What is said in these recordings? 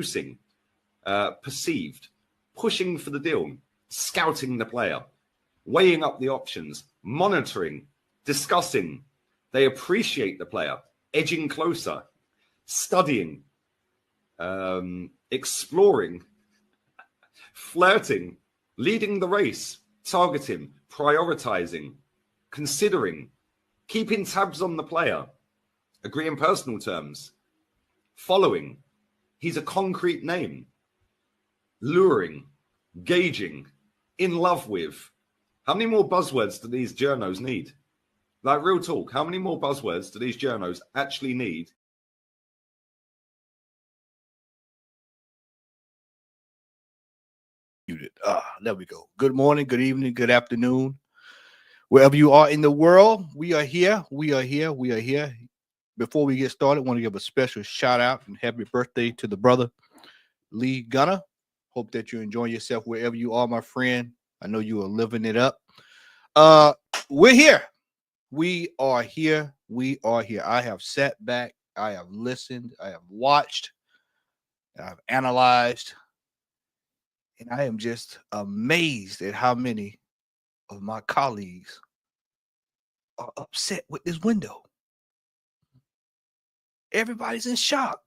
producing, perceived, pushing for the deal, scouting the player, weighing up the options, monitoring, discussing. They appreciate the player, edging closer, studying, exploring, flirting, leading the race, targeting, prioritizing, considering, keeping tabs on the player, agreeing personal terms, following. He's a concrete name. Luring, gauging, in love with. How many more buzzwords do these journos need? Like, real talk, how many more buzzwords do these journos actually need? There we go. Good morning, good evening, good afternoon. Wherever you are in the world, we are here. We are here. We are here. Before we get started, I want to give a special shout out and happy birthday to the brother, Lee Gunner. Hope that you're enjoying yourself wherever you are, my friend. I know you are living it up. We're here. We are here. We are here. I have sat back. I have listened. I have watched. I've analyzed. And I am just amazed at how many of my colleagues are upset with this window. Everybody's in shock.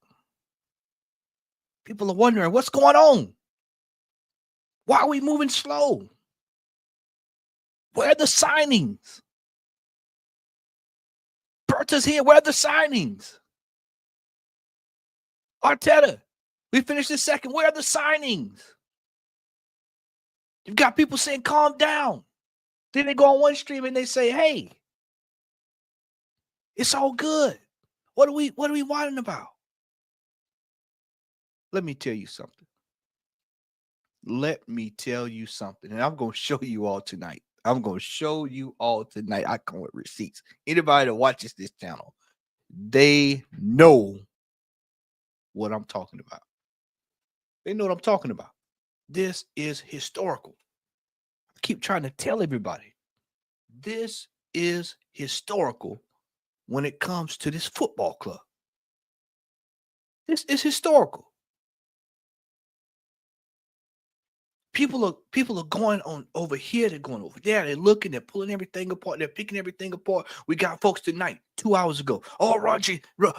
People are wondering what's going on. Why are we moving slow? Where are the signings? Berta's here. Where are the signings? Arteta, we finished the second. Where are the signings? You've got people saying, calm down. Then they go on one stream and they say, hey, it's all good. What are we whining about? Let me tell you something. Let me tell you something. And I'm going to show you all tonight. I'm going to show you all tonight. I come with receipts. Anybody that watches this channel, they know what I'm talking about. They know what I'm talking about. This is historical. I keep trying to tell everybody. This is historical when it comes to this football club. This is historical. People are going on over here. They're going over there. They're looking. They're pulling everything apart. They're picking everything apart. We got folks tonight, 2 hours ago. Oh,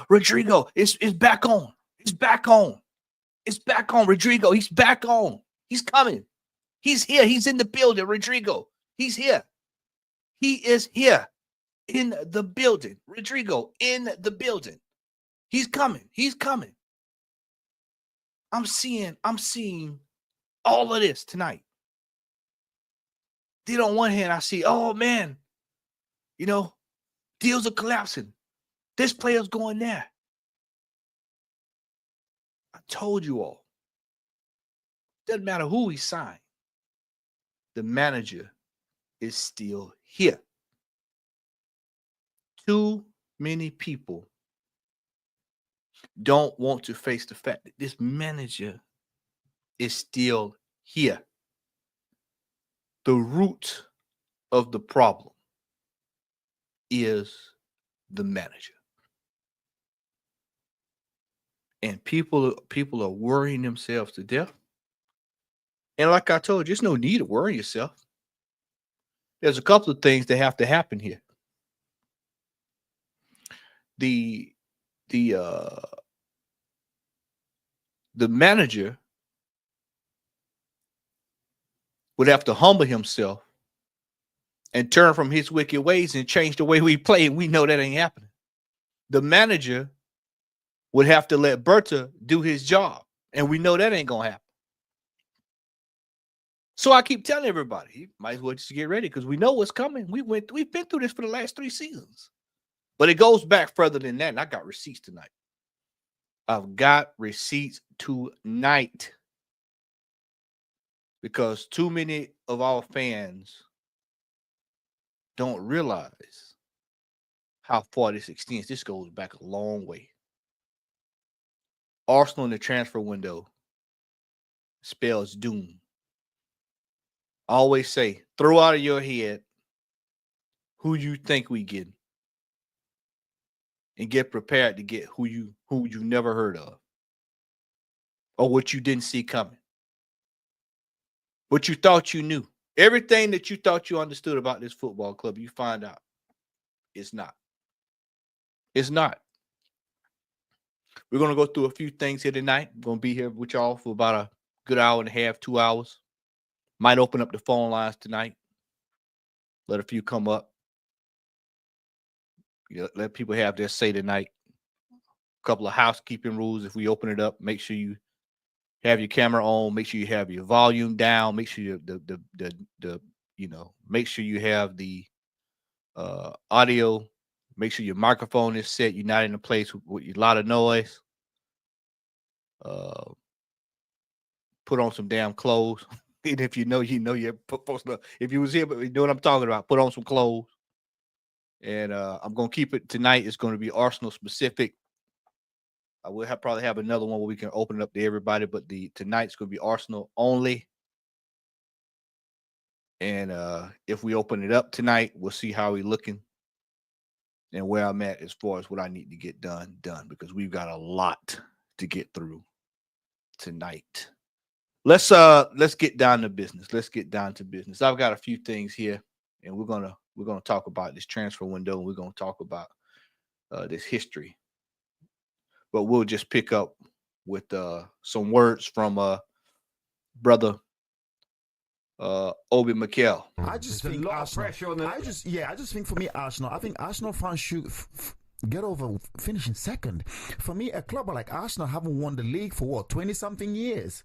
Rodrigo is back on. It's back on. It's back on. Rodrigo, he's back on. He's coming. He's here. He's in the building. Rodrigo, he's here. He is here in the building. Rodrigo in the building. He's coming. He's coming. I'm seeing all of this tonight. Then on one hand, I see, oh man, deals are collapsing. This player's going there. I told you all. Doesn't matter who he signed. The manager is still here. Too many people don't want to face the fact that this manager is still here. The root of the problem is the manager. And people are worrying themselves to death. And like I told you, there's no need to worry yourself. There's a couple of things that have to happen here. The manager would have to humble himself and turn from his wicked ways and change the way we play. And we know that ain't happening. The manager would have to let Berta do his job. And we know that ain't going to happen. So I keep telling everybody, you might as well just get ready because we know what's coming. We've been through this for the last 3 seasons. But it goes back further than that. And I got receipts tonight. I've got receipts tonight. Because too many of our fans don't realize how far this extends. This goes back a long way. Arsenal in the transfer window spells doom. I always say, throw out of your head who you think we get, and get prepared to get who you never heard of. or what you didn't see coming. What you thought you knew. Everything that you thought you understood about this football club, you find out it's not. It's not. We're going to go through a few things here tonight. I'm going to be here with y'all for about a good hour and a half, 2 hours. Might open up the phone lines tonight. Let a few come up. Let people have their say tonight. A couple of housekeeping rules. If we open it up, make sure you have your camera on. Make sure you have your volume down. Make sure make sure you have the audio. Make sure your microphone is set. You're not in a place with a lot of noise. Put on some damn clothes. And if you know you're supposed to. If you was here, but you know what I'm talking about. Put on some clothes. And I'm gonna keep it tonight. It's going to be Arsenal specific. I will probably have another one where we can open it up to everybody, but tonight's going to be Arsenal only. And if we open it up tonight, we'll see how we're looking and where I'm at as far as what I need to get done, because we've got a lot to get through tonight. Let's get down to business. I've got a few things here, and we're gonna talk about this transfer window, and we're gonna talk about this history. But we'll just pick up with some words from brother Obi Mikel. I just think Arsenal. I just think for me, Arsenal. I think Arsenal fans should get over finishing second. For me, a club like Arsenal haven't won the league for 20-something years.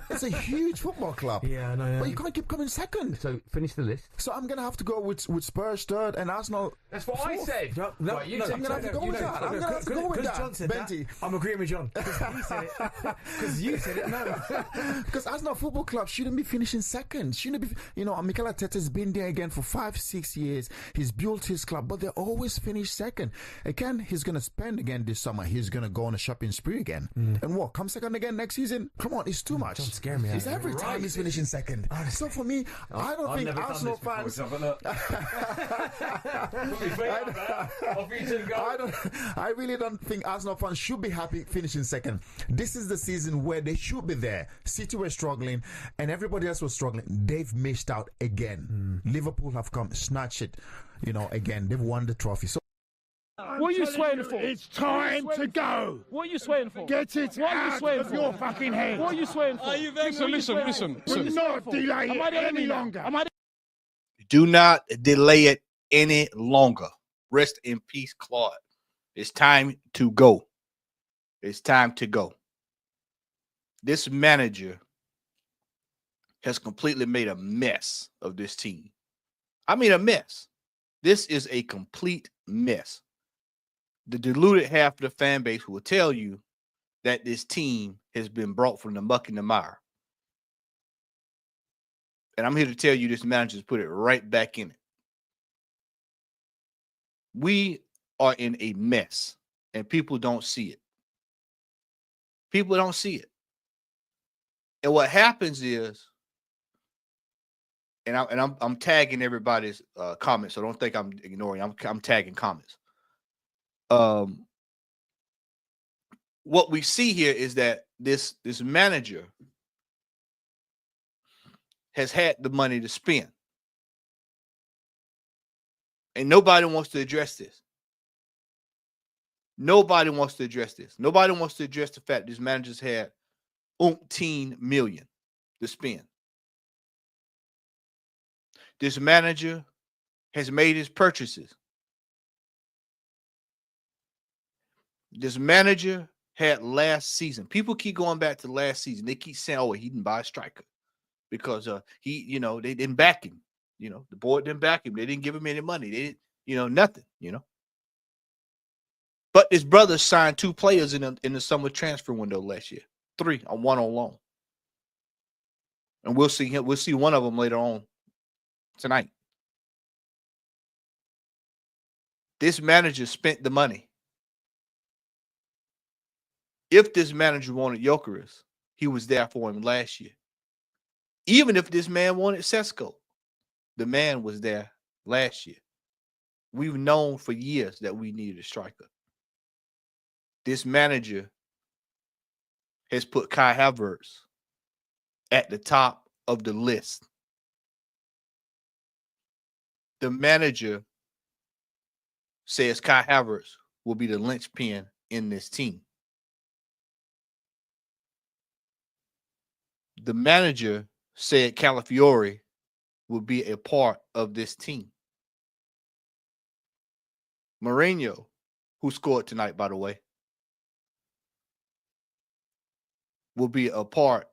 It's a huge football club. Yeah, I know. But you can't keep coming second. So finish the list. So I'm gonna have to go with Spurs third and Arsenal. That's what I said. I'm gonna have to go with that. I'm gonna have to go with that. John said Benty. That, I'm agreeing with John. Because he said it. Because you said it. No. Because Arsenal Football Club shouldn't be finishing second. Shouldn't be. Mikel Arteta's been there again for 5-6 years. He's built his club, but they always finish second. Again, he's gonna spend again this summer. He's gonna go on a shopping spree again. And what? Come second again next season? Come on, it's too much. Don't scare me. It's every time he's finishing second. So for me, I don't think Arsenal fans. I really don't think Arsenal fans should be happy finishing second. This is the season where they should be there. City were struggling, and everybody else was struggling. They've missed out again. Liverpool have come snatch it, again. They've won the trophy. So. What are you sweating for? It's time to go. What are you sweating for? Get it out of your fucking head. What are you sweating for? Listen. Do not delay it any longer. Do not delay it any longer. Rest in peace, Claude. It's time to go. It's time to go. This manager has completely made a mess of this team. I mean, a mess. This is a complete mess. The deluded half of the fan base will tell you that this team has been brought from the muck and the mire. And I'm here to tell you this manager's put it right back in it. We are in a mess, and people don't see it. People don't see it. And what happens is, and I'm tagging everybody's comments, so don't think I'm ignoring. I'm tagging comments. What we see here is that this manager has had the money to spend, and nobody wants to address this. Nobody wants to address this. Nobody wants to address the fact this manager's had umpteen million to spend. This manager has made his purchases. This manager had last season. People keep going back to last season. They keep saying, "Oh, he didn't buy a striker because they didn't back him. The board didn't back him. They didn't give him any money. They didn't, nothing. But his brother signed 2 players in the summer transfer window last year. 3 on 1 on loan, and we'll see him. We'll see one of them later on tonight. This manager spent the money. If this manager wanted Gyökeres, he was there for him last year. Even if this man wanted Sesko, the man was there last year. We've known for years that we needed a striker. This manager has put Kai Havertz at the top of the list. The manager says Kai Havertz will be the linchpin in this team. The manager said Calafiore will be a part of this team. Mourinho, who scored tonight, by the way, will be a part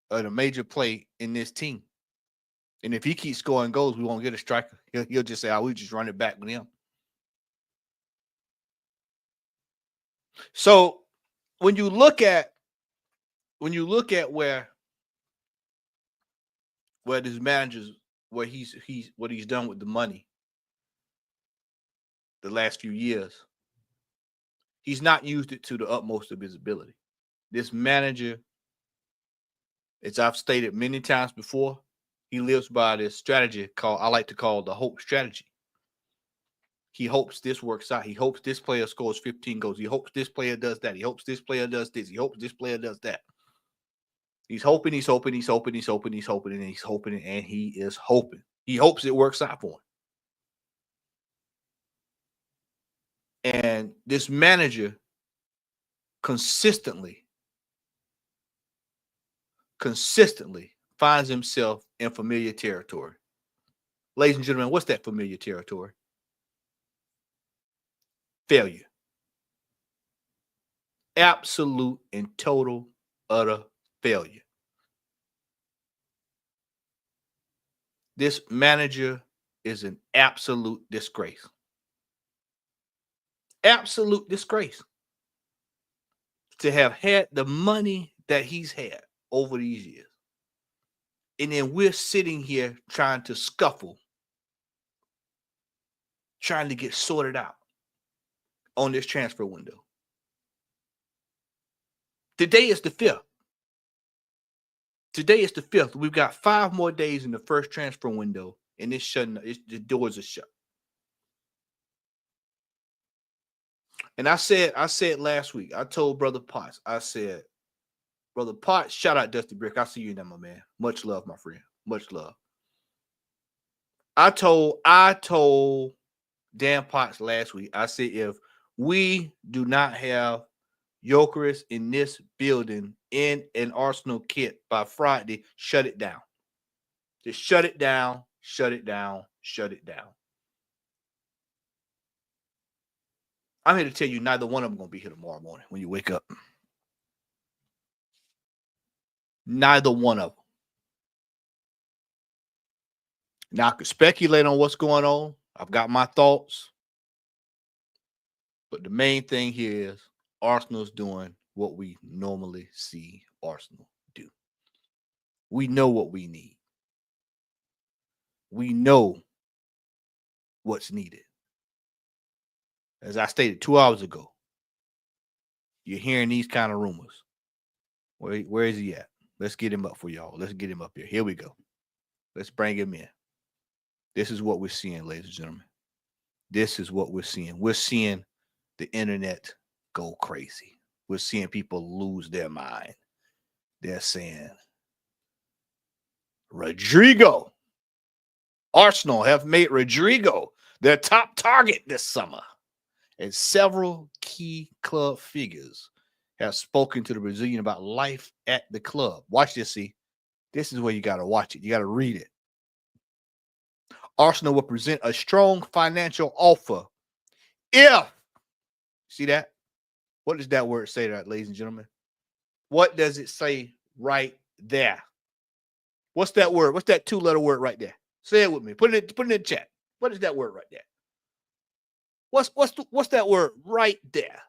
of a major play in this team. And if he keeps scoring goals, we won't get a striker. He'll just say, "Oh, we just run it back with him." So when you look at where this manager's where he's what he's done with the money the last few years, he's not used it to the utmost of his ability. This manager, as I've stated many times before, he lives by this strategy I like to call the hope strategy. He hopes this works out. He hopes this player scores 15 goals. He hopes this player does that. He hopes this player does this. He hopes this player does that. He's hoping, and he's hoping, and he is hoping. He hopes it works out for him. And this manager consistently finds himself in familiar territory. Ladies and gentlemen, what's that familiar territory? Failure. Absolute and total, utter failure. This manager is an absolute disgrace. Absolute disgrace. To have had the money that he's had over these years. And then we're sitting here trying to scuffle, trying to get sorted out on this transfer window. Today is the 5th. Today is the 5th. We've got 5 more days in the first transfer window, and the doors are shut. And I said last week, I told Brother Potts, I said, Brother Potts, shout out Dusty Brick. I see you now, my man. Much love, my friend. Much love. I told Dan Potts last week, I said, if we do not have Gyökeres in this building in an Arsenal kit by Friday, shut it down. Just shut it down, shut it down, shut it down. I'm here to tell you neither one of them going to be here tomorrow morning when you wake up. Neither one of them. Now, I could speculate on what's going on. I've got my thoughts. But the main thing here is Arsenal's doing what we normally see Arsenal do. We know what we need. We know what's needed. As I stated 2 hours ago, you're hearing these kind of rumors. Where is he at? Let's get him up for y'all. Let's get him up here. Here we go. Let's bring him in. This is what we're seeing, ladies and gentlemen. This is what we're seeing. We're seeing the internet go crazy. We're seeing people lose their mind. They're saying, Rodrigo. Arsenal have made Rodrigo their top target this summer. And several key club figures have spoken to the Brazilian about life at the club. Watch this, see. This is where you got to watch it. You got to read it. Arsenal will present a strong financial offer if, see that? What does that word say, that, ladies and gentlemen? What does it say right there? What's that word? What's that 2-letter word right there? Say it with me. Put it in the chat. What is that word right there? What's that word right there?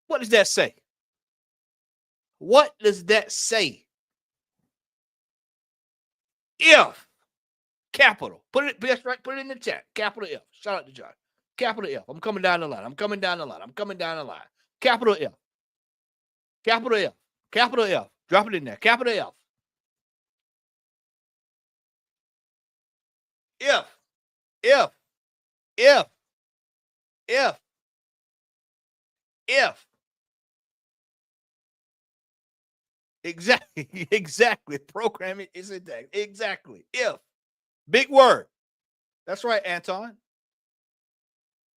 What does that say? What does that say? If. Capital. That's right. Put it in the chat. Capital F. Shout out to John. Capital F. I'm coming down the line. I'm coming down the line. Capital F. Capital F. Capital F. Drop it in there. Capital F. If Exactly. Programming is intact. Exactly. If. Big word. That's right, Anton.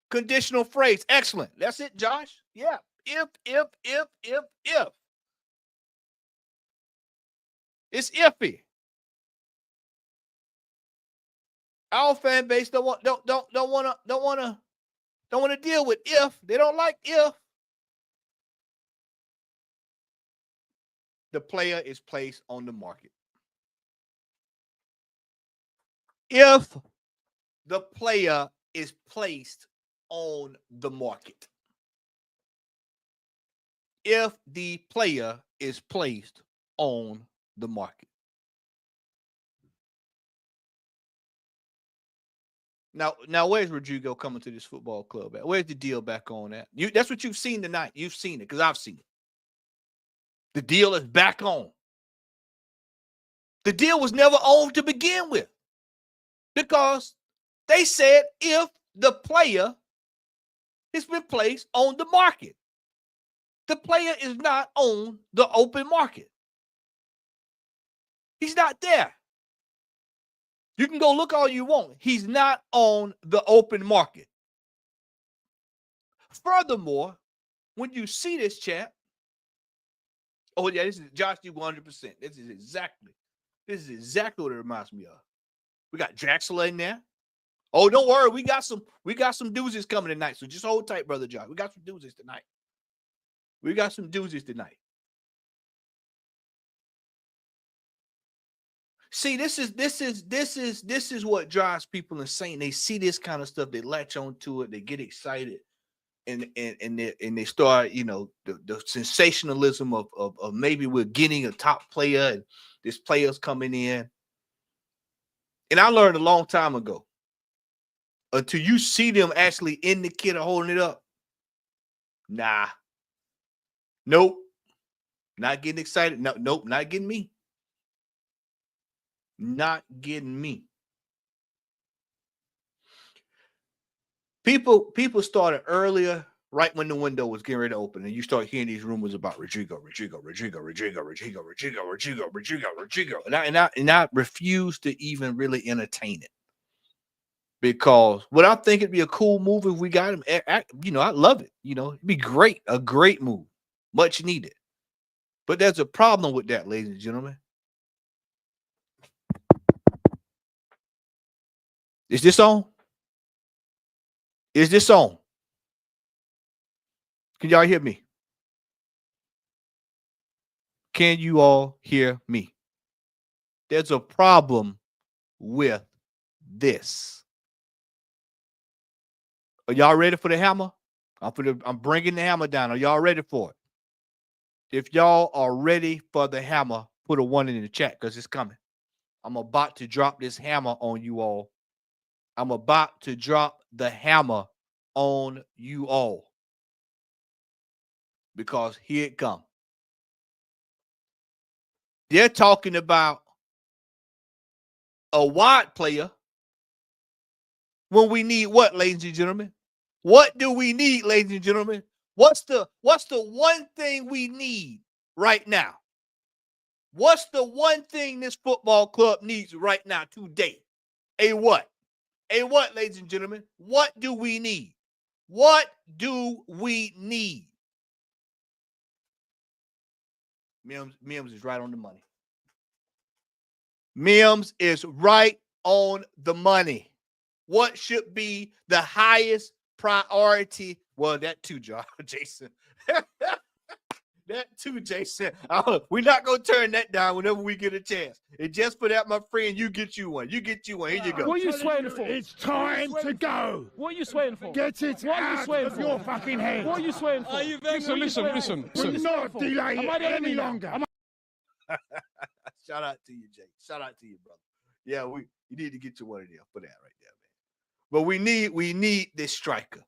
Conditional phrase. Excellent. That's it, Josh. Yeah. If. It's iffy. Our fan base don't want to deal with if. They don't like if the player is placed on the market. If the player is placed on the market. If the player is placed on the market. Now, where's Rodrigo coming to this football club at? Where's the deal back on that? That's what you've seen tonight. You've seen it because I've seen it. The deal is back on. The deal was never on to begin with because they said if the player has been placed on the market. The player is not on the open market. He's not there. You can go look all you want. He's not on the open market. Furthermore, when you see this chat, oh yeah, this is Josh D 100%. This is exactly what it reminds me of. We got Draxler in there. Oh, don't worry, we got some doozies coming tonight. So just hold tight, brother Josh. We got some doozies tonight. See, this is what drives people insane. They see this kind of stuff, they latch onto it, they get excited, and they start, the sensationalism of maybe we're getting a top player and this player's coming in. And I learned a long time ago, until you see them actually in the kit or holding it up, nah. Nope. Not getting excited. No, nope, not getting me. Not getting me. People started earlier, right when the window was getting ready to open, and you start hearing these rumors about Rodrigo. And I refuse to even really entertain it. Because what I think it'd be a cool move if we got him, I love it. It'd be great, a great move, much needed. But there's a problem with that, ladies and gentlemen. Is this on? Is this on? Can y'all hear me? Can you all hear me? There's a problem with this. Are y'all ready for the hammer? I'm bringing the hammer down. Are y'all ready for it? If y'all are ready for the hammer, put a 1 in the chat because it's coming. I'm about to drop this hammer on you all. I'm about to drop the hammer on you all. Because here it comes. They're talking about a wide player when we need what, ladies and gentlemen? What do we need, ladies and gentlemen? What's the one thing we need right now? What's the one thing this football club needs right now today? A what? A what, ladies and gentlemen? What do we need? What do we need? Mims is right on the money. Mims is right on the money. What should be the highest priority? Well, that too, Jason. That too, Jason. We're not going to turn that down whenever we get a chance. And just for that, my friend, you get you one. Here you go. What are you swaying for? It's time to go. What are you swaying for? Get it out of your fucking head. What are you swaying for? Listen. We'll not delay it any longer. Shout out to you, Jay. Shout out to you, brother. Yeah, you need to get you one of them for that right there, man. But we need this striker.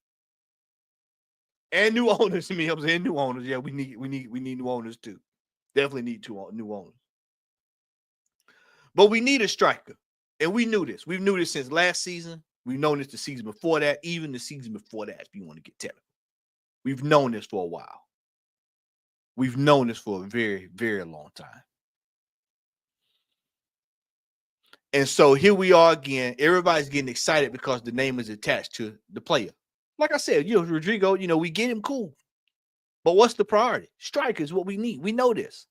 And new owners, and new owners. Yeah, we need new owners too. Definitely need new owners. But we need a striker. And we knew this. We've knew this since last season. We've known this the season before that, even the season before that, if you want to get technical. We've known this for a while. We've known this for a very, very long time. And so here we are again. Everybody's getting excited because the name is attached to the player. Like I said, Rodrigo, we get him, cool. But what's the priority? Striker is what we need. We know this.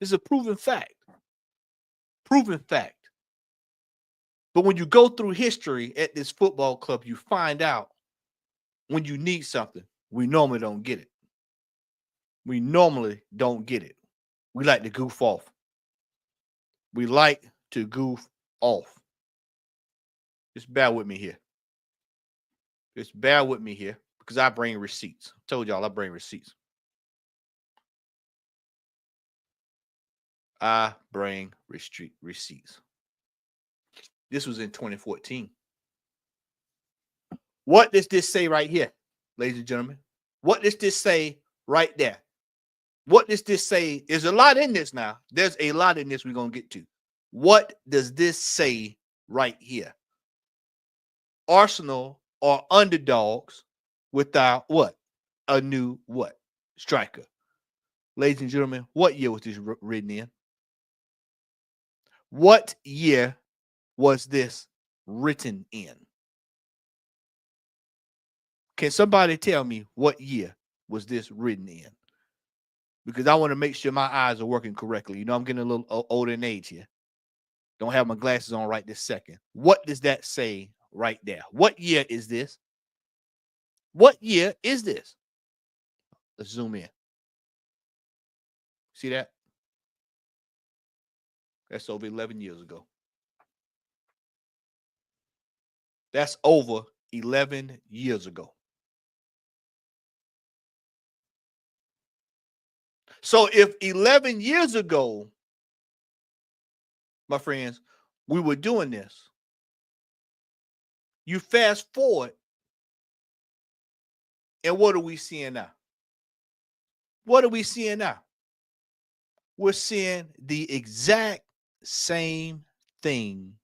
This is a proven fact. Proven fact. But when you go through history at this football club, you find out when you need something, we normally don't get it. We normally don't get it. We like to goof off. We like to goof off. Just bear with me here. Just bear with me here because I bring receipts. I told y'all I bring receipts. I bring receipts. This was in 2014. What does this say right here, ladies and gentlemen? What does this say right there? What does this say? There's a lot in this now. There's a lot in this we're going to get to. What does this say right here? Arsenal are underdogs without what? A new what? Striker. Ladies and gentlemen, what year was this written in? What year was this written in? Can somebody tell me what year was this written in? Because I want to make sure my eyes are working correctly. I'm getting a little older in age here. Don't have my glasses on right this second. What does that say right there? What year is this? What year is this? Let's zoom in. See that? That's over 11 years ago. That's over 11 years ago. So if 11 years ago, my friends, we were doing this, you fast forward, and what are we seeing now? What are we seeing now? We're seeing the exact same thing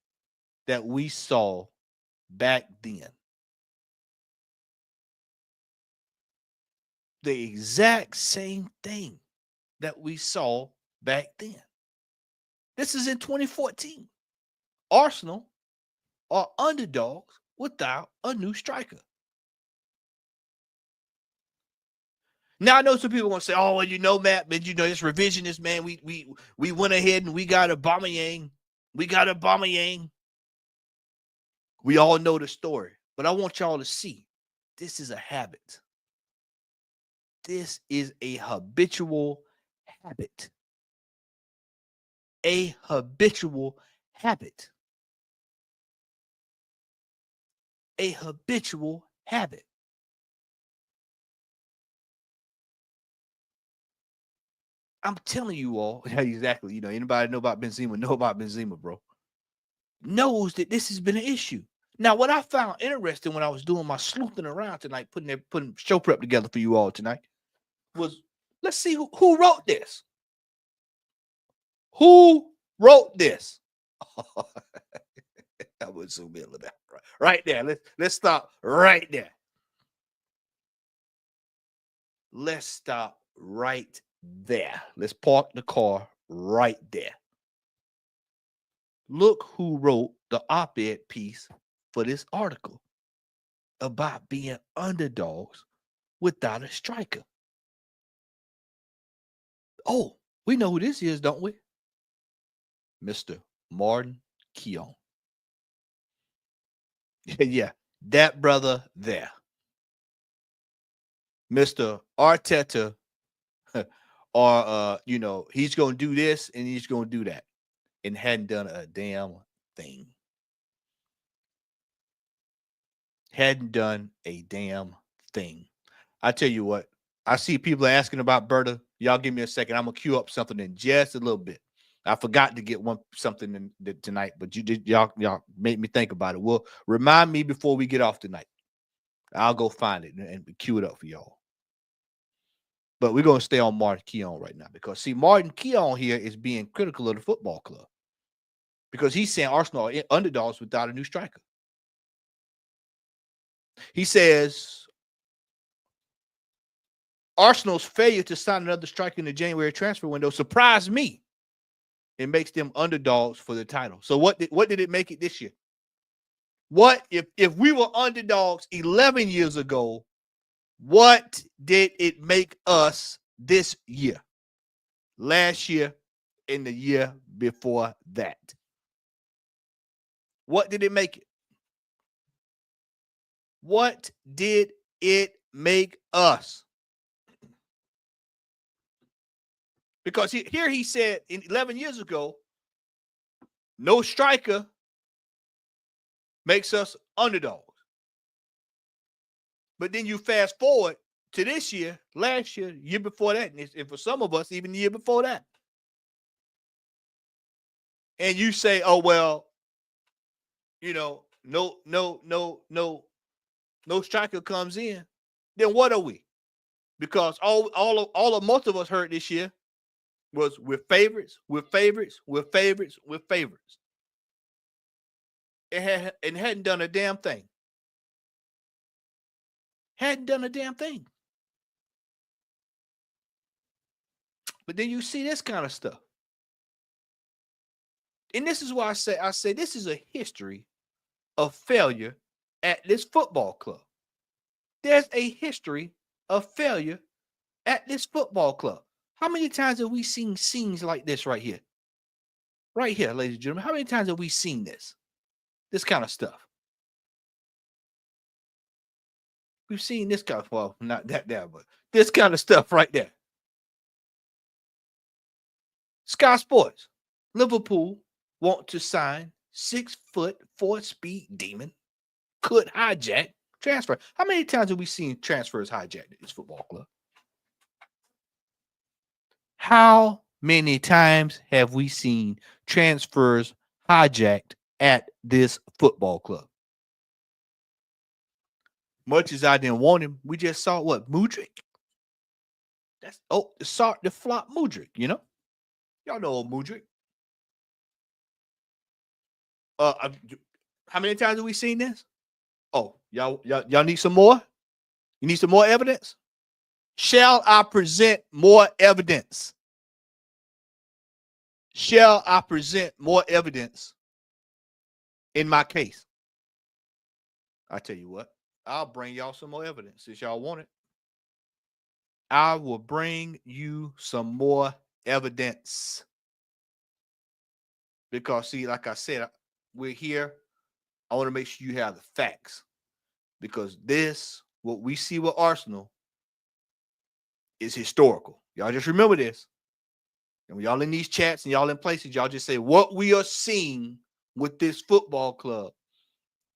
that we saw back then. The exact same thing that we saw back then. This is in 2014. Arsenal are underdogs without a new striker. Now I know some people are going to say, "Oh, well, Matt, but it's revisionist, man. We went ahead and we got Aubameyang. We got Aubameyang." We all know the story, but I want y'all to see this is a habit. This is a habitual habit. A habitual habit. A habitual habit. I'm telling you all, exactly. Anybody know about Benzema, bro. Knows that this has been an issue. Now, what I found interesting when I was doing my sleuthing around tonight, putting show prep together for you all tonight, was let's see who wrote this. Who wrote this? I would zoom in a little bit. Right there. Let's stop right there. Let's stop right there. Let's park the car right there. Look who wrote the op-ed piece for this article about being underdogs without a striker. Oh, we know who this is, don't we? Mr. Martin Keown. Yeah, that brother there. Mr. Arteta, or he's going to do this and he's going to do that, and hadn't done a damn thing. Hadn't done a damn thing. I tell you what, I see people asking about Berta. Y'all give me a second. I'm going to queue up something in just a little bit. I forgot to get something in tonight, but y'all made me think about it. Well, remind me before we get off tonight. I'll go find it and queue it up for y'all. But we're going to stay on Martin Keown right now because, see, Martin Keown here is being critical of the football club because he's saying Arsenal are underdogs without a new striker. He says Arsenal's failure to sign another striker in the January transfer window surprised me. It makes them underdogs for the title. So what did it make it this year? What if we were underdogs 11 years ago, what did it make us this year? Last year and the year before that. What did it make it? What did it make us? Because here he said 11 years ago, no striker makes us underdogs. But then you fast forward to this year, last year, year before that, and for some of us, even the year before that. And you say, oh, well, no striker comes in. Then what are we? Because all of most of us heard this year was we're favorites. It hadn't done a damn thing. But then you see this kind of stuff. And this is why I say this is a history of failure at this football club. There's a history of failure at this football club. How many times have we seen scenes like this right here? Right here, ladies and gentlemen. How many times have we seen this? This kind of stuff. We've seen this kind of, well, not that there, but this kind of stuff right there. Sky Sports. Liverpool want to sign 6 foot 4 speed demon. Could hijack transfer. How many times have we seen transfers hijacked at this football club? How many times have we seen transfers hijacked at this football club? Much as I didn't want him, we just saw what? Mudryk? The flop Mudryk, Y'all know old Mudryk. How many times have we seen this? Oh, y'all need some more? You need some more evidence? Shall I present more evidence? Shall I present more evidence in my case? I tell you what, I'll bring y'all some more evidence since y'all want it. I will bring you some more evidence. Because, see, like I said, we're here. I want to make sure you have the facts. Because what we see with Arsenal, is historical. Y'all just remember this. And when y'all in these chats and y'all in places, y'all just say what we are seeing with this football club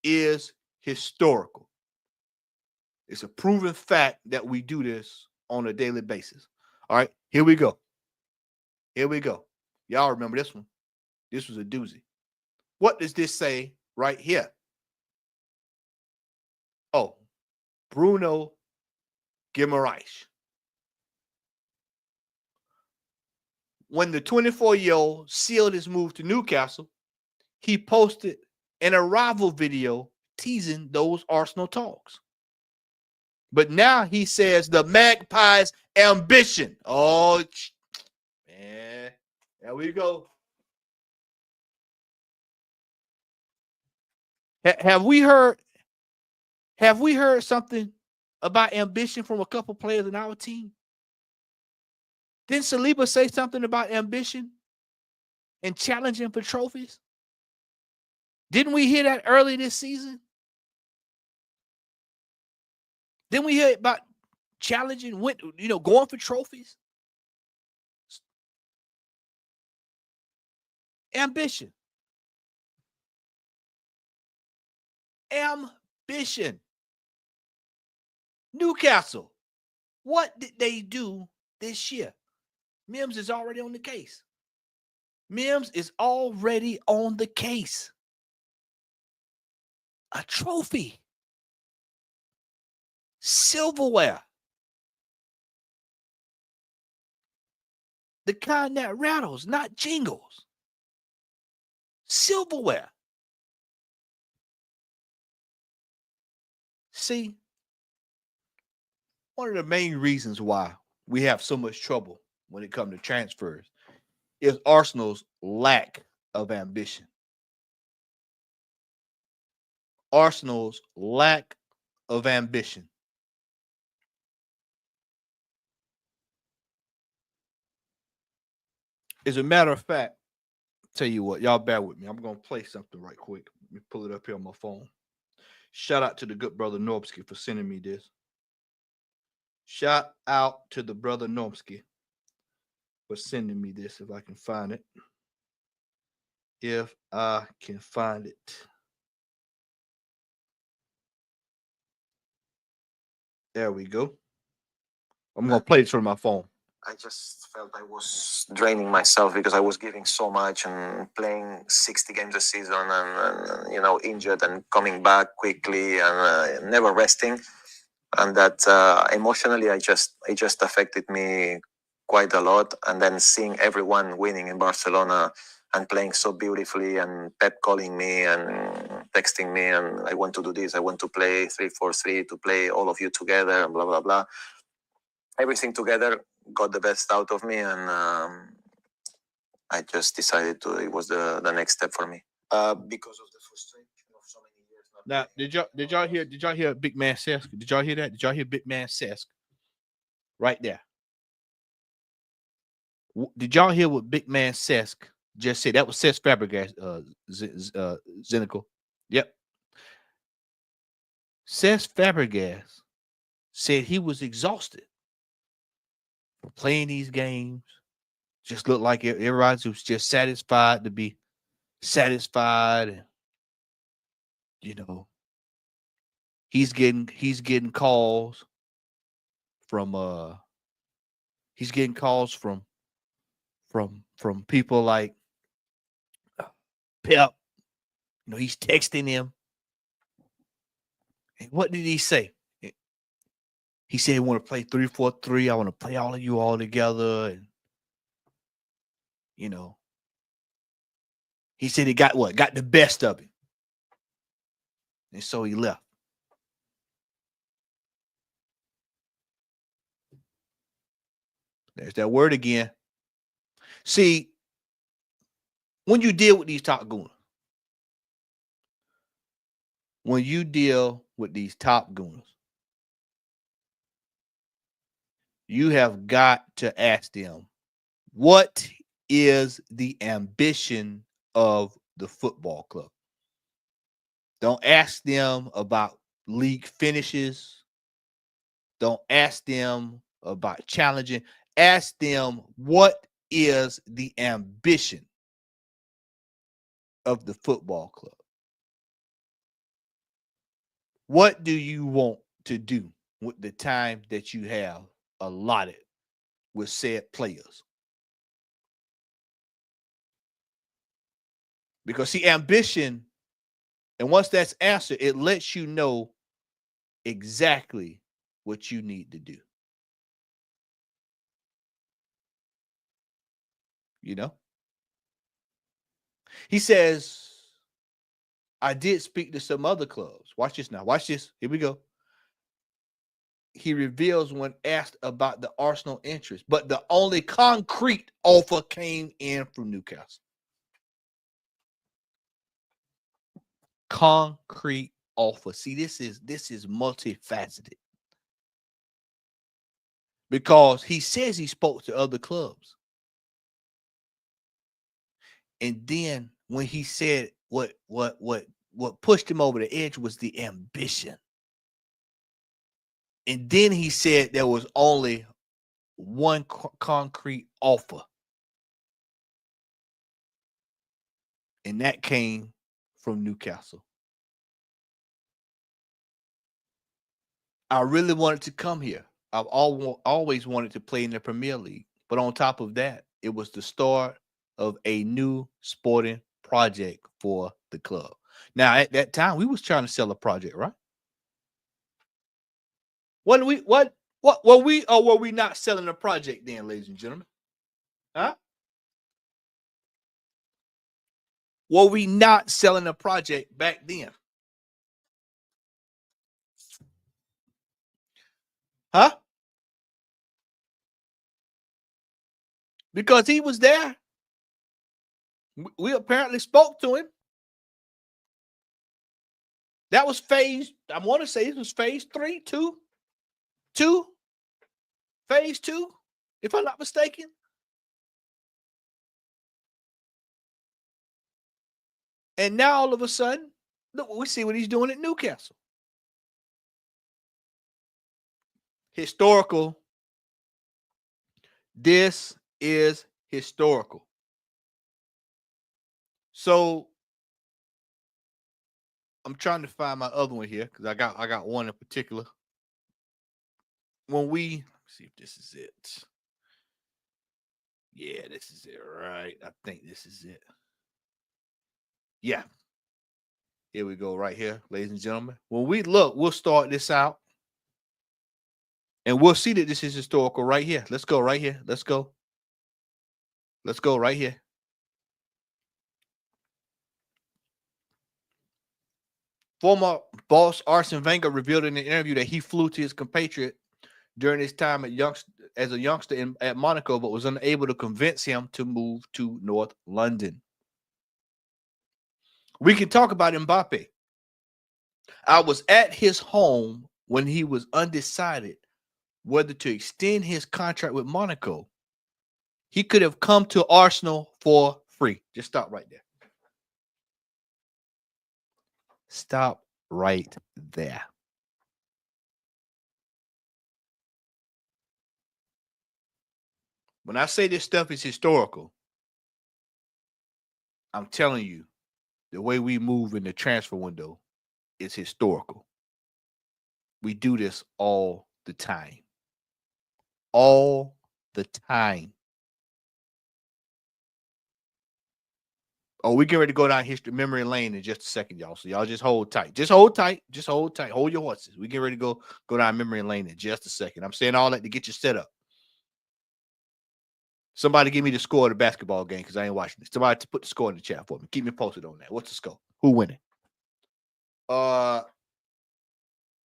is historical. It's a proven fact that we do this on a daily basis. All right, here we go. Y'all remember this one. This was a doozy. What does this say right here? Oh, Bruno Guimaraes. When the 24-year-old sealed his move to Newcastle, he posted an arrival video teasing those Arsenal talks. But now he says the Magpies' ambition. Oh, man. There we go. Have we heard something about ambition from a couple players in our team? Didn't Saliba say something about ambition and challenging for trophies? Didn't we hear that early this season? Didn't we hear about challenging, going for trophies? Ambition. Newcastle. What did they do this year? Mims is already on the case. A trophy. Silverware. The kind that rattles, not jingles. Silverware. See, one of the main reasons why we have so much trouble when it comes to transfers is Arsenal's lack of ambition. Arsenal's lack of ambition. As a matter of fact, tell you what, y'all bear with me. I'm going to play something right quick. Let me pull it up here on my phone. Shout out to the good brother Normsky for sending me this. Shout out to the brother Normsky for sending me this, if I can find it. If I can find it. There we go. I'm going to play this from my phone. I just felt I was draining myself because I was giving so much and playing 60 games a season and you know, injured and coming back quickly and never resting. And that emotionally, it just affected me quite a lot. And then seeing everyone winning in Barcelona and playing so beautifully, and Pep calling me and texting me, and I want to do this, I want to play 3-4-3, to play all of you together, and blah, blah, blah. Everything together got the best out of me, and I just decided it was the next step for me. Because of the frustration of so many years. Now, did y'all hear Big Man Cesc? Did y'all hear that? Did y'all hear Big Man Cesc? Right there. Did y'all hear what Big Man Cesc just said? That was Cesc Fabregas, Zenical. Yep. Cesc Fabregas said he was exhausted from playing these games. Just looked like everybody was just satisfied to be satisfied, and you know, he's getting calls from from people like Pep. You know, he's texting him. And what did he say? He said he want to play 3-4-3. I want to play all of you all together. And you know, he said he got the best of him. And so he left. There's that word again. See, when you deal with these top gooners, you have got to ask them, what is the ambition of the football club? Don't ask them about league finishes. Don't ask them about challenging. Ask them, what is the ambition of the football club? What do you want to do with the time that you have allotted with said players? Because see, ambition, and once that's answered, it lets you know exactly what you need to do. You know? He says, I did speak to some other clubs. Watch this now. Watch this. Here we go. He reveals when asked about the Arsenal interest, but the only concrete offer came in from Newcastle. Concrete offer. See, this is multifaceted. Because he says he spoke to other clubs. And then when he said what pushed him over the edge was the ambition. And then he said there was only one concrete offer. And that came from Newcastle. I really wanted to come here. I've always wanted to play in the Premier League. But on top of that, it was the start of a new sporting project for the club. Now, at that time, we was trying to sell a project, right? Were we not selling a project then, ladies and gentlemen? Huh? Were we not selling a project back then? Huh? because he was there. We apparently spoke to him. That was phase, I want to say it was phase 3, 2, phase 2, if I'm not mistaken. And now all of a sudden, look, we see what he's doing at Newcastle. Historical. This is historical. So I'm trying to find my other one here because I got one in particular. When we see if this is it. Yeah, this is it, right? I think this is it. Yeah. Here we go, right here, ladies and gentlemen. When we look, we'll start this out. And we'll see that this is historical right here. Let's go right here. Let's go. Let's go right here. Former boss Arsene Wenger revealed in an interview that he flew to his compatriot during his time as a youngster at Monaco, but was unable to convince him to move to North London. We can talk about Mbappe. I was at his home when he was undecided whether to extend his contract with Monaco. He could have come to Arsenal for free. Just stop right there. Stop right there. When I say this stuff is historical, I'm telling you, the way we move in the transfer window is historical. We do this all the time. All the time. Oh, we get ready to go down memory lane in just a second, y'all. So y'all just hold tight. Just hold tight. Just hold tight. Hold your horses. We get ready to go down memory lane in just a second. I'm saying all that to get you set up. Somebody give me the score of the basketball game because I ain't watching this. Somebody put the score in the chat for me. Keep me posted on that. What's the score? Who winning?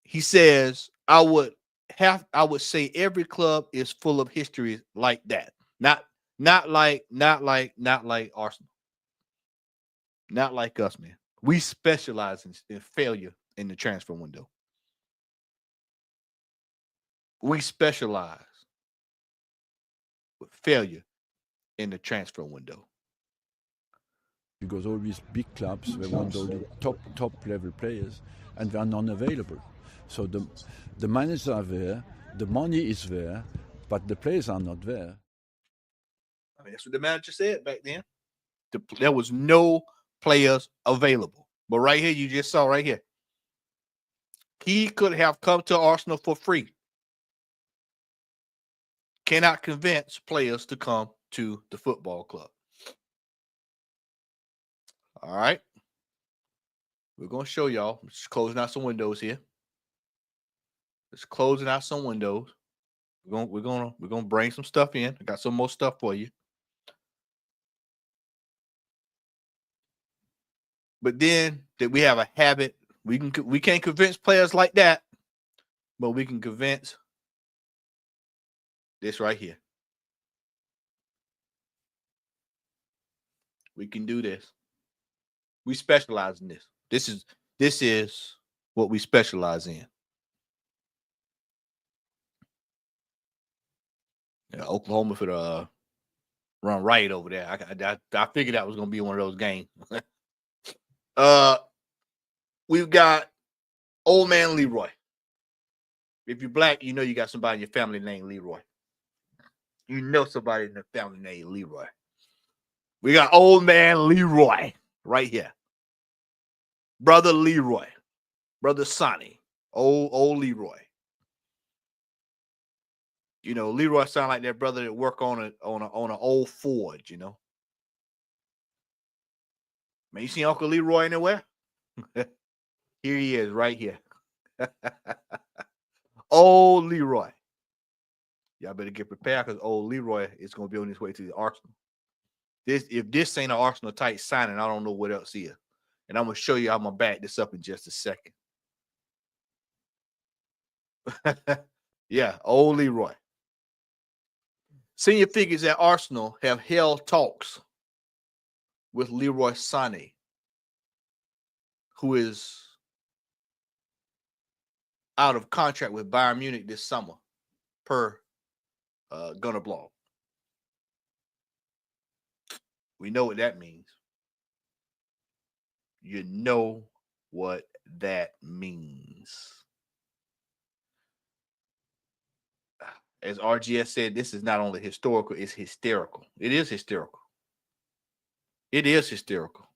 He says, I would say every club is full of history like that. Not like Arsenal. Not like us, man. We specialize in failure in the transfer window. We specialize with failure in the transfer window. Because all these big clubs, they want all the top level players, and they are non-available. So the managers are there, the money is there, but the players are not there. I mean, that's what the manager said back then. There was no players available. But right here, you just saw right here. He could have come to Arsenal for free. Cannot convince players to come to the football club. All right. We're going to show y'all. Just closing out some windows here. Just closing out some windows. We're gonna bring some stuff in. I got some more stuff for you. But then that we have a habit. We can't convince players like that, but we can convince this right here. We can do this. We specialize in this. This is what we specialize in. Yeah, Oklahoma for the run right over there. I figured that was going to be one of those games. We've got old man Leroy. If you're black, you know you got somebody in your family named Leroy. You know somebody in the family named Leroy. We got old man Leroy right here. Brother Leroy. Brother Sonny. Old Leroy. You know, Leroy sound like that brother that work on an old Ford, you know. Man, you seen Uncle Leroy anywhere? Here he is, right here. Old Leroy. Y'all better get prepared because old Leroy is going to be on his way to the Arsenal. If this ain't an Arsenal tight signing, I don't know what else is. And I'm going to show you how I'm going to back this up in just a second. Yeah, old Leroy. Senior figures at Arsenal have held talks with Leroy Sané, who is out of contract with Bayern Munich this summer, per Gunnar Blog. We know what that means. You know what that means. As RGS said, this is not only historical, it's hysterical. It is hysterical. It is hysterical.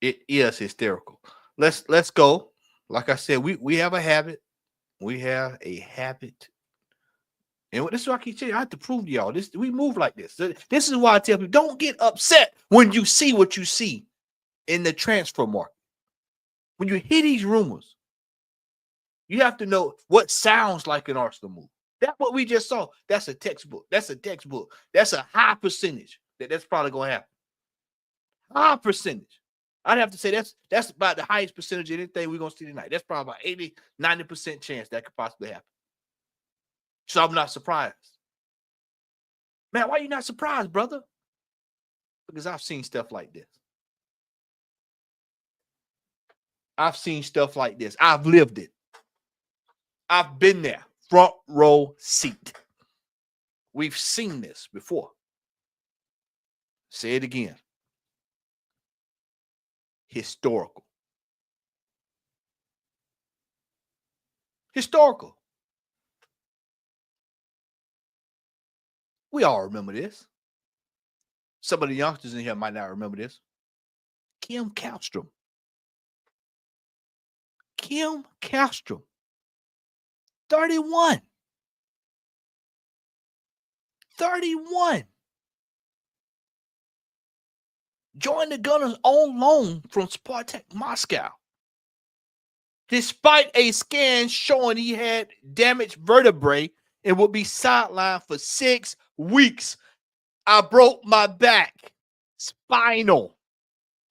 It is hysterical. Let's go. Like I said, we have a habit. We have a habit. And this is what I keep telling you. I have to prove to y'all. We move like this. This is why I tell people, don't get upset when you see what you see in the transfer market. When you hear these rumors, you have to know what sounds like an Arsenal move. That's what we just saw. That's a textbook. That's a textbook. That's a high percentage that's probably going to happen. High percentage. I'd have to say that's about the highest percentage of anything we're going to see tonight. That's probably about 80, 90% chance that could possibly happen. So I'm not surprised. Man, why are you not surprised, brother? Because I've seen stuff like this. I've seen stuff like this. I've lived it. I've been there. Front row seat. We've seen this before. Say it again. Historical. Historical. We all remember this. Some of the youngsters in here might not remember this. Kim Kallstrom. Kim Kallstrom. 31. 31. Joined the Gunners on loan from Spartak Moscow. Despite a scan showing he had damaged vertebrae and would be sidelined for 6 weeks. I broke my back. Spinal.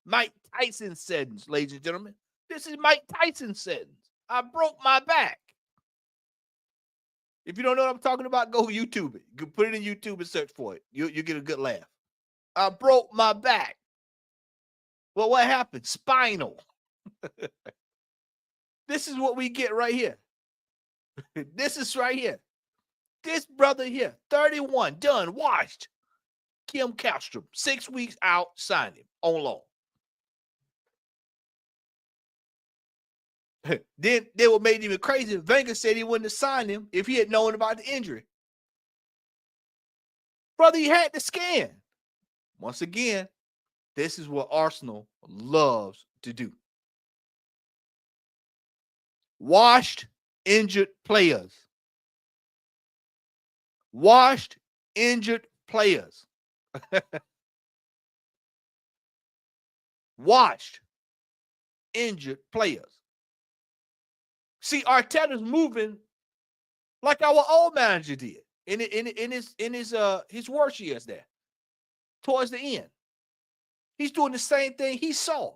Mike Tyson sentence, ladies and gentlemen. This is Mike Tyson sentence. I broke my back. If you don't know what I'm talking about, go YouTube it. You put it in YouTube and search for it. You get a good laugh. I broke my back. Well, what happened? Spinal. This is what we get right here. This is right here. This brother here, 31, done, washed. Kim Kallstrom, 6 weeks out, signed him on loan. Then what made it even crazy, Wenger said he wouldn't have signed him if he had known about the injury. Brother, he had the scan. Once again, this is what Arsenal loves to do. Washed, injured players. Washed, injured players. Washed, injured players. See, Arteta's moving like our old manager did in his worst years there, towards the end. He's doing the same thing he saw.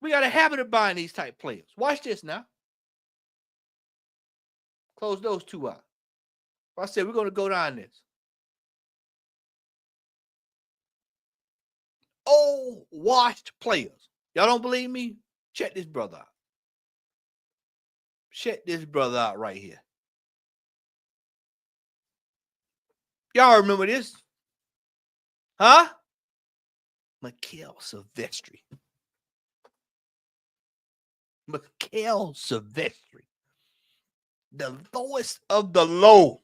We got a habit of buying these type players. Watch this now. Close those two out. I said we're going to go down this. Old washed players. Y'all don't believe me? Check this brother out. Check this brother out right here. Y'all remember this? Huh? Mikael Silvestri. Mikael Silvestri. The lowest of the low.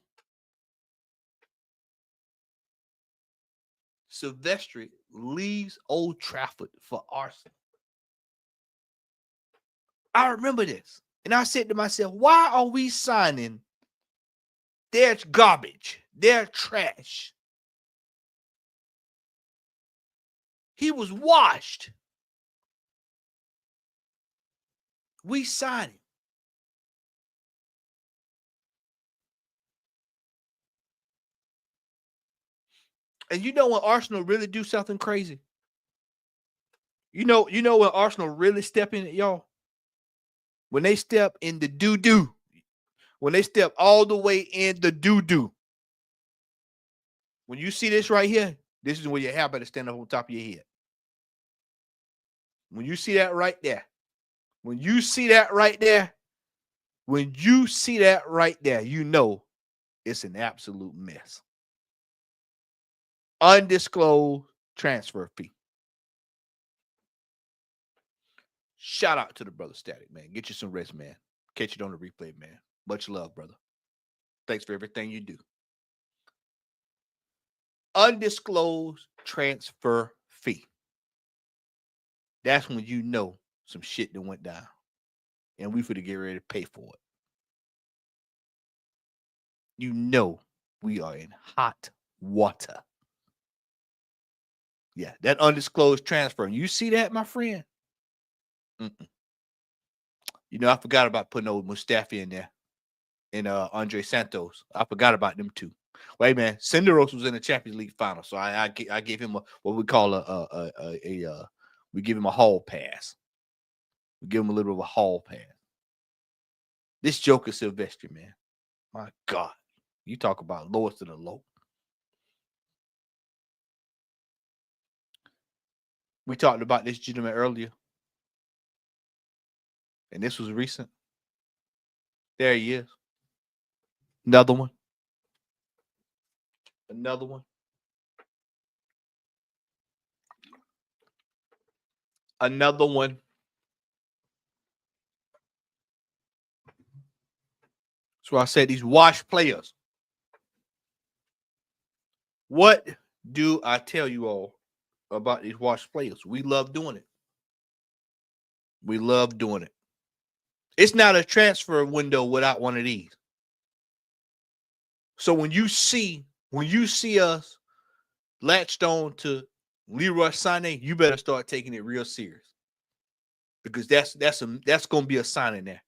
Silvestri leaves Old Trafford for Arsenal. I remember this. And I said to myself, why are we signing their garbage, their trash? He was washed. We signed him. And you know when Arsenal really do something crazy? You know when Arsenal really step in it, y'all? When they step in the doo-doo. when they step all the way in the doo-doo. When you see this right here, this is where your hair better stand up on top of your head. When you see that right there, when you see that right there, when you see that right there, you know it's an absolute mess. Undisclosed transfer fee. Shout out to the brother Static, man. Get you some rest, man. Catch it on the replay, man. Much love, brother. Thanks for everything you do. Undisclosed transfer fee. That's when you know some shit that went down. And we finna get ready to pay for it. You know we are in hot water. Yeah, that undisclosed transfer. You see that, my friend? You know, I forgot about putting old Mustafi in there and Andre Santos. I forgot about them too. Wait, man, Senderos was in the Champions League final, so I gave him what we call we give him a hall pass. We give him a little bit of a hall pass. This Joker Silvestri, man, my God, you talk about lowest of the low. We talked about this gentleman earlier, and this was recent. There he is. Another one. Another one. Another one. That's why I said these washed players. What do I tell you all about these washed players? We love doing it. We love doing it. It's not a transfer window without one of these. So when you see us latched on to Leroy Sané, you better start taking it real serious. Because that's going to be a signing there.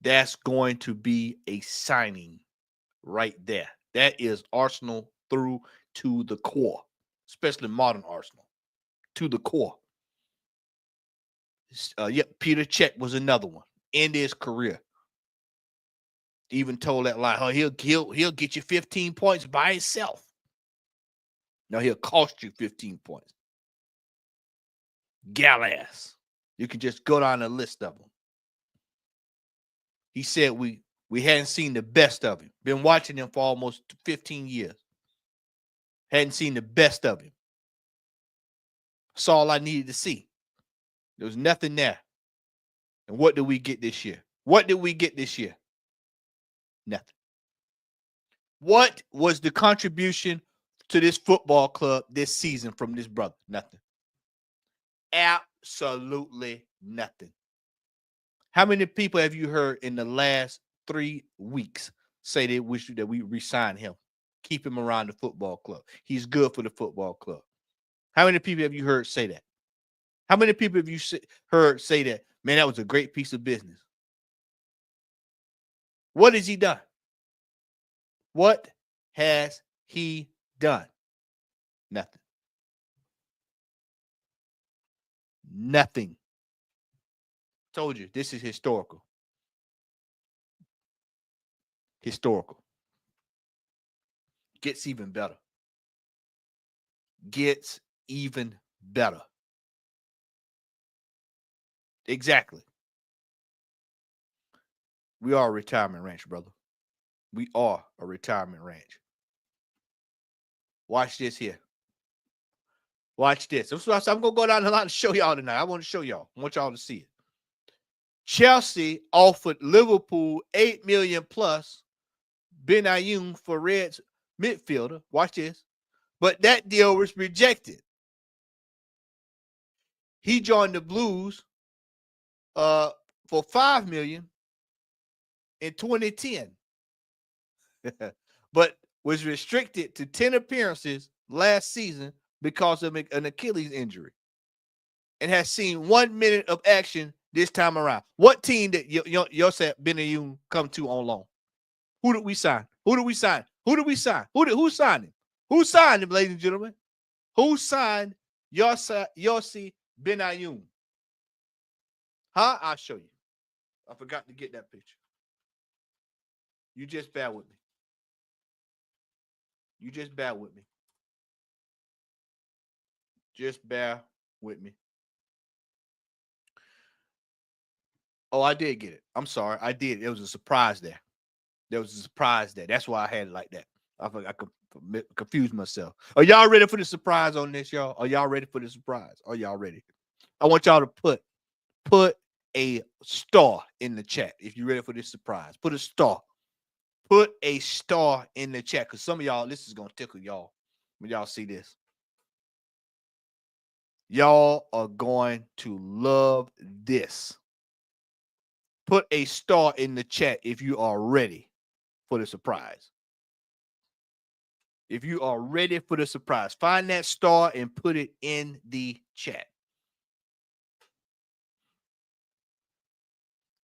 That's going to be a signing right there. That is Arsenal through to the core, especially modern Arsenal, to the core. Peter Cech was another one. Ended his career. Even told that lie, he'll get you 15 points by himself. No, he'll cost you 15 points. Gallas. You can just go down the list of them. He said we hadn't seen the best of him. Been watching him for almost 15 years. Hadn't seen the best of him. That's all I needed to see. There was nothing there. And what did we get this year? What did we get this year? Nothing. What was the contribution to this football club this season from this brother? Nothing. Absolutely nothing. How many people have you heard in the last 3 weeks say they wish that we re-sign him? Keep him around the football club. He's good for the football club. How many people have you heard say that? How many people have you heard say that? Man, that was a great piece of business. What has he done? What has he done? Nothing. Nothing. Told you, this is historical. Historical. Gets even better. Gets even better. Exactly. We are a retirement ranch, brother. We are a retirement ranch. Watch this here. Watch this. I'm going to go down the line and show y'all tonight. I want to show y'all. I want y'all to see it. Chelsea offered Liverpool $8 million plus Benayoun for Reds midfielder. Watch this. But that deal was rejected. He joined the Blues for $5 million in 2010. But was restricted to 10 appearances last season because of an Achilles injury and has seen 1 minute of action this time around. What team did Josep Benayoun come to on loan? Who did we sign? Who did we sign? Who did we sign? Who signed him? Who signed him, ladies and gentlemen? Who signed Yossi Benayoun? Huh? I'll show you. I forgot to get that picture. You just bear with me. You just bear with me. Just bear with me. Oh, I did get it. I'm sorry. I did. There was a surprise there. There was a surprise there. That's why I had it like that. I confused myself. Are y'all ready for the surprise on this, y'all? Are y'all ready for the surprise? Are y'all ready? I want y'all to put a star in the chat if you're ready for this surprise. Put a star. Put a star in the chat because some of y'all, this is going to tickle y'all when y'all see this. Y'all are going to love this. Put a star in the chat if you are ready for the surprise. If you are ready for the surprise, find that star and put it in the chat.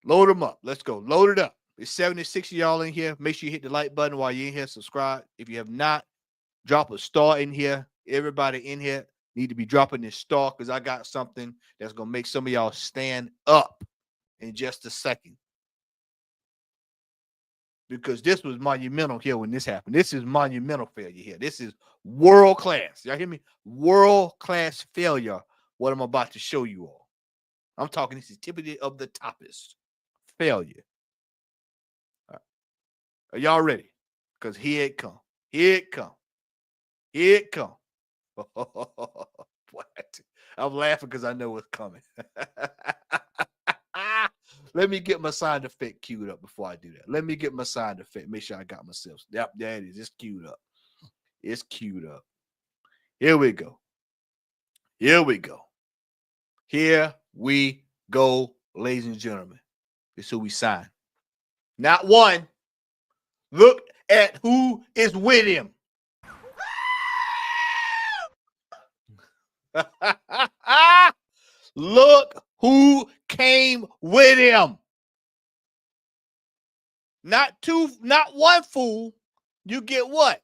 Load them up. Let's go. Load it up. It's 76 of y'all in here. Make sure you hit the like button while you're in here. Subscribe. If you have not, drop a star in here. Everybody in here need to be dropping this star because I got something that's going to make some of y'all stand up in just a second. Because this was monumental here when this happened. This is monumental failure here. This is world class. Y'all hear me? World class failure. What I'm about to show you all. I'm talking, this is typically of the toppest failure. All right. Are y'all ready? Because here it come. Here it come. Here it come. What? I'm laughing because I know what's coming. Let me get my sound effect queued up before I do that. Let me get my sound effect. Make sure I got myself. Yep, there it is. It's queued up. It's queued up. Here we go. Here we go. Here we go, ladies and gentlemen. This is who we signed. Not one. Look at who is with him. Look who came with him. Not one fool. You get what?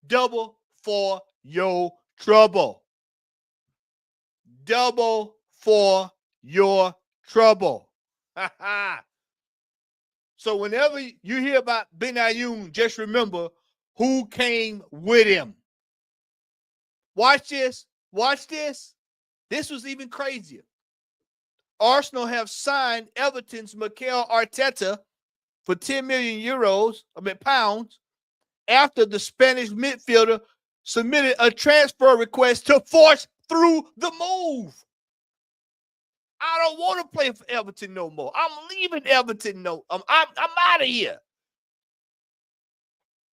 Double for your trouble. Double for your trouble. So whenever you hear about Benayoun, just remember who came with him. Watch this. Watch this. This was even crazier. Arsenal have signed Everton's Mikel Arteta for 10 million pounds, after the Spanish midfielder submitted a transfer request to force through the move. I don't want to play for Everton no more. I'm leaving Everton. I'm out of here.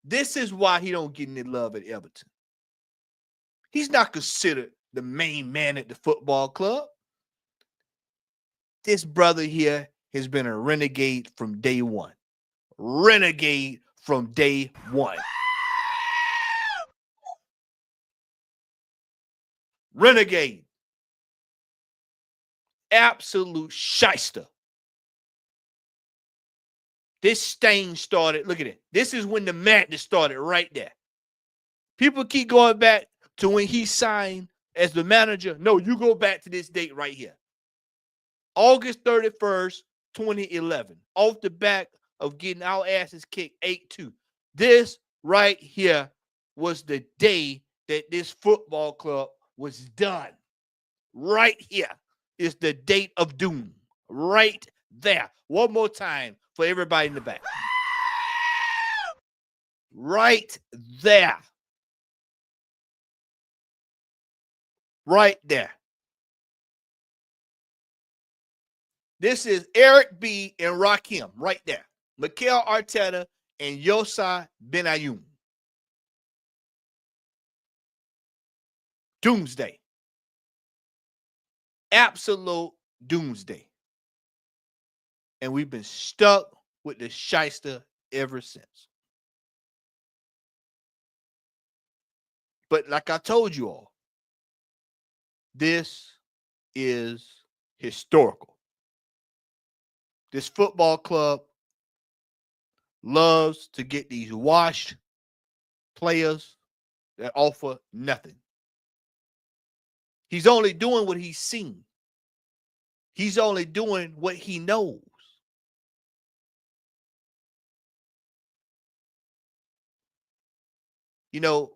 This is why he don't get any love at Everton. He's not considered the main man at the football club. This brother here has been a renegade from day one. Renegade from day one. Renegade. Absolute shyster. This stain started. Look at it. This is when the madness started right there. People keep going back to when he signed as the manager. No, you go back to this date right here. August 31st, 2011. Off the back of getting our asses kicked 8-2. This right here was the day that this football club was done. Right here is the date of doom. Right there. One more time for everybody in the back. Right there. Right there. This is Eric B. and Rakim right there. Mikel Arteta and Yosai Benayoun. Doomsday. Absolute doomsday. And we've been stuck with the shyster ever since. But like I told you all, this is historical. This football club loves to get these washed players that offer nothing. He's only doing what he's seen. He's only doing what he knows. you know,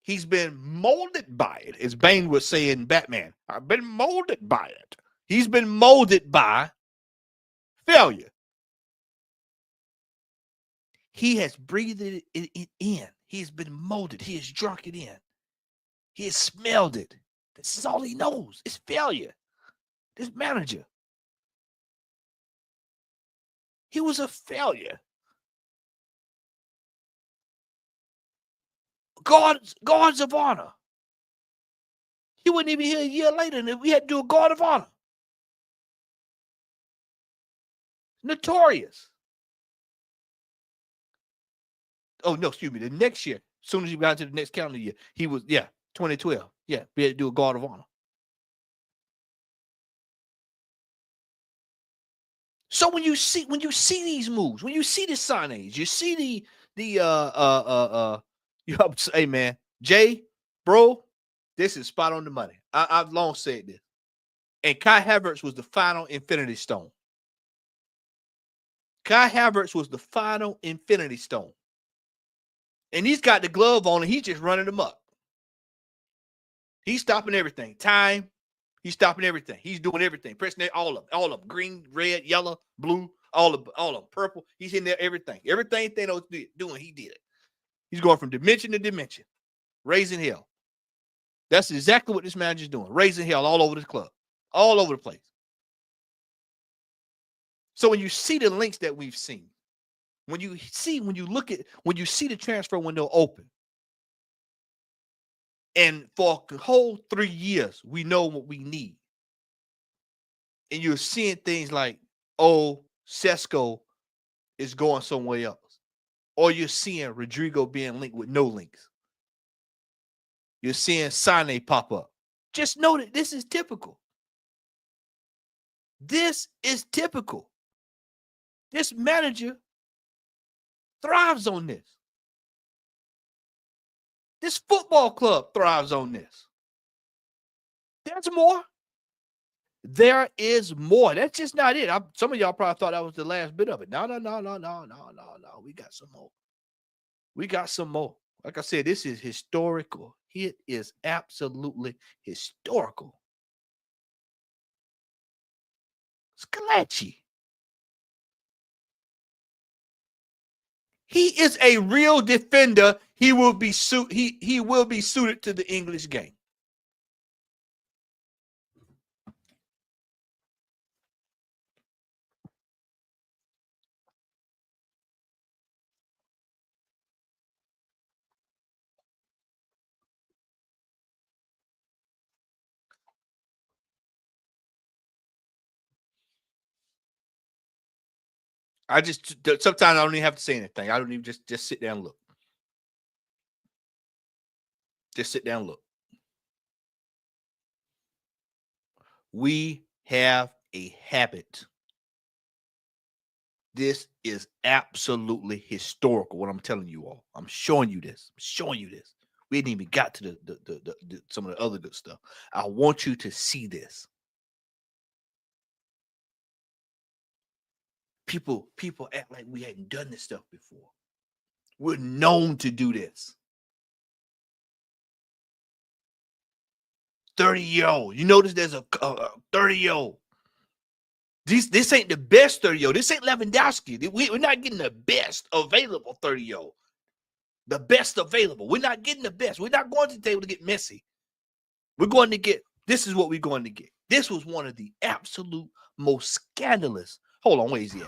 he's been molded by it. As Bane would say in Batman, I've been molded by it. He's been molded by failure. He has breathed it in. He has been molded. He has drunk it in. He has smelled it. This is all he knows. It's failure. This manager. He was a failure. Guards of honor. He wouldn't even here a year later, and we had to do a guard of honor. Notorious. Oh, no, excuse me. The next year, as soon as he got into the next calendar year, he was, 2012. Yeah, we had to do a guard of honor. So when you see these moves, when you see the signings, you see hey man, Jay, bro, this is spot on the money. I've long said this. And Kai Havertz was the final infinity stone. Kai Havertz was the final infinity stone. And he's got the glove on and he's just running them up. He's stopping everything. Time. He's stopping everything. He's doing everything. Pressing all of them. Green, red, yellow, blue, all of them. Purple. He's in there, everything. Everything Thanos doing, he did it. He's going from dimension to dimension. Raising hell. That's exactly what this manager's doing. Raising hell all over this club. All over the place. So when you see the links that we've seen, when you see the transfer window open, and for a whole 3 years, we know what we need. And you're seeing things like, oh, Sesko is going somewhere else. Or you're seeing Rodrigo being linked with no links. You're seeing Sane pop up. Just know that this is typical. This is typical. This manager thrives on this. This football club thrives on this. There's more. There is more. That's just not it. Some of y'all probably thought that was the last bit of it. No. We got some more. We got some more. Like I said, this is historical. It is absolutely historical. Scalacci. He is a real defender. He will be suited to the English game. Sometimes I don't even have to say anything. I don't even just sit down and look. Just sit down and look. We have a habit. This is absolutely historical, what I'm telling you all. I'm showing you this. We didn't even got to the some of the other good stuff. I want you to see this. People act like we hadn't done this stuff before. We're known to do this. 30-year-old. You notice there's a 30-year-old. This ain't the best 30-year-old. This ain't Lewandowski. We're not getting the best available 30-year-old. The best available. We're not getting the best. We're not going to the table to get Messi. We're going to get, this is what we're going to get. This was one of the absolute most scandalous. Hold on, where is he at?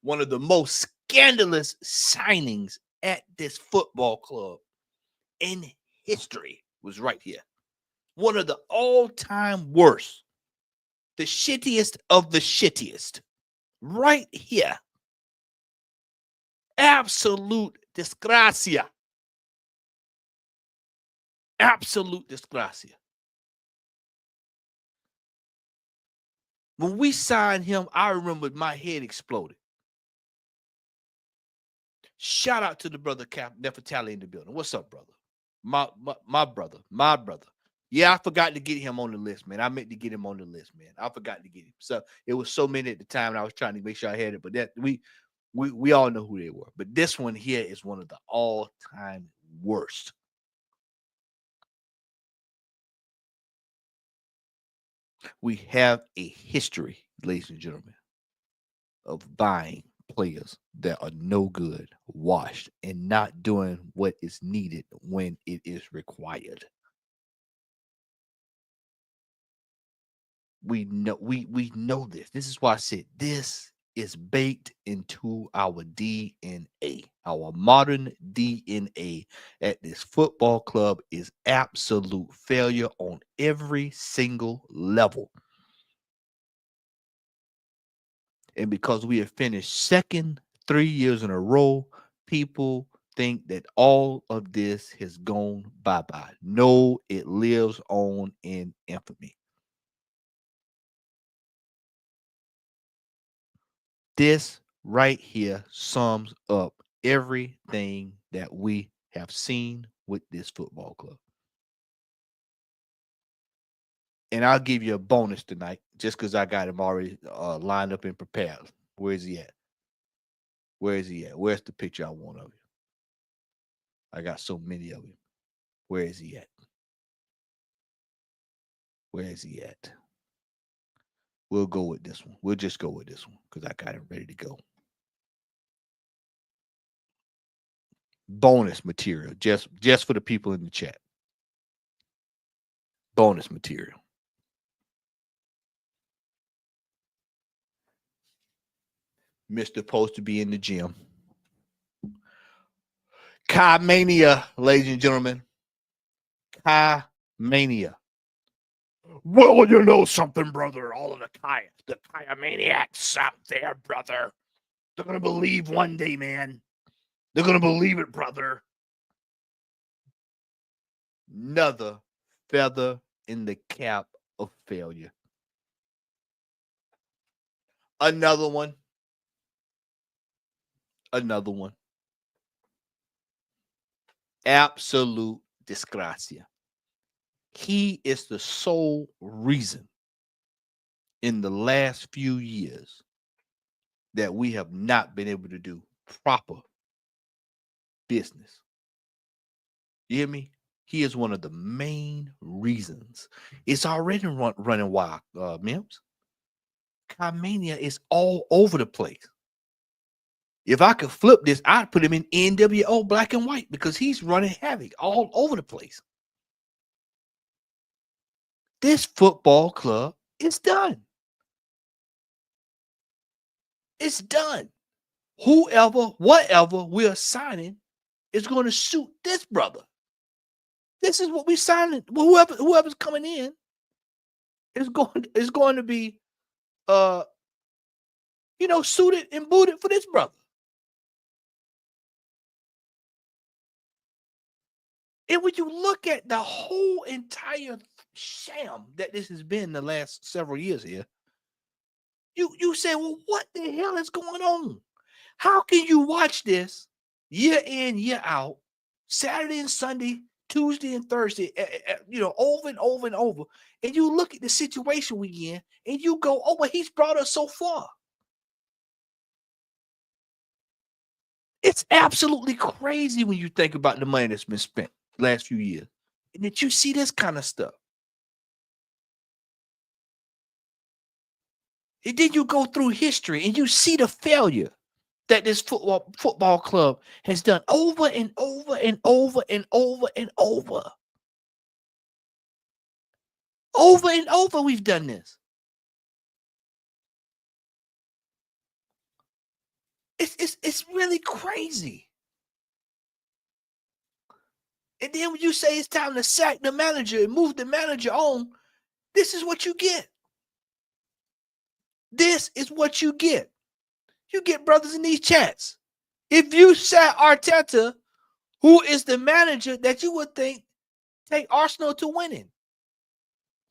One of the most scandalous signings at this football club in history was right here. One of the all-time worst. The shittiest of the shittiest. Right here. Absolute disgracia. Absolute disgracia. When we signed him, I remember my head exploded. Shout out to the brother Nefertali in the building. What's up, brother? My brother. Yeah, I forgot to get him on the list, man. I meant to get him on the list, man. I forgot to get him. So it was so many at the time, and I was trying to make sure I had it. But that we all know who they were. But this one here is one of the all-time worst. We have a history, ladies and gentlemen, of buying players that are no good, washed, and not doing what is needed when it is required. We know this. This is why I said this is baked into our DNA. Our modern DNA at this football club is absolute failure on every single level. And because we have finished second 3 years in a row, people think that all of this has gone bye-bye. No, it lives on in infamy. This right here sums up everything that we have seen with this football club. And I'll give you a bonus tonight just because I got him already lined up and prepared. Where is he at? Where is he at? Where's the picture I want of him? I got so many of him. Where is he at? Where is he at? We'll go with this one. We'll just go with this one because I got him ready to go. Bonus material just for the people in the chat. Bonus material. Mr. Supposed to be in the gym. Kai Mania, ladies and gentlemen. Kai Mania. Well, you know something, brother. All of the Kaya maniacs out there, brother. They're going to believe one day, man. They're going to believe it, brother. Another feather in the cap of failure. Another one. Another one. Absolute disgracia. He is the sole reason in the last few years that we have not been able to do proper business. You hear me? He is one of the main reasons. It's already running wild, Mims. Mania is all over the place. If I could flip this, I'd put him in NWO black and white because he's running havoc all over the place. This football club is done. It's done. Whoever, whatever we're signing is going to suit this brother. This is what we're signing. Whoever's coming in is going to be suited and booted for this brother. And when you look at the whole entire sham that this has been the last several years here, you say, well, what the hell is going on? How can you watch this year in, year out, Saturday and Sunday, Tuesday and Thursday, over and over and over, and you look at the situation we in, and you go, oh, well, he's brought us so far. It's absolutely crazy when you think about the money that's been spent last few years, and that you see this kind of stuff. And then you go through history and you see the failure that this football club has done over and over and over and over and over. Over and over, we've done this. It's really crazy. And then when you say it's time to sack the manager and move the manager on, this is what you get. This is what you get. You get brothers in these chats. If you sat Arteta, who is the manager that you would think take Arsenal to winning.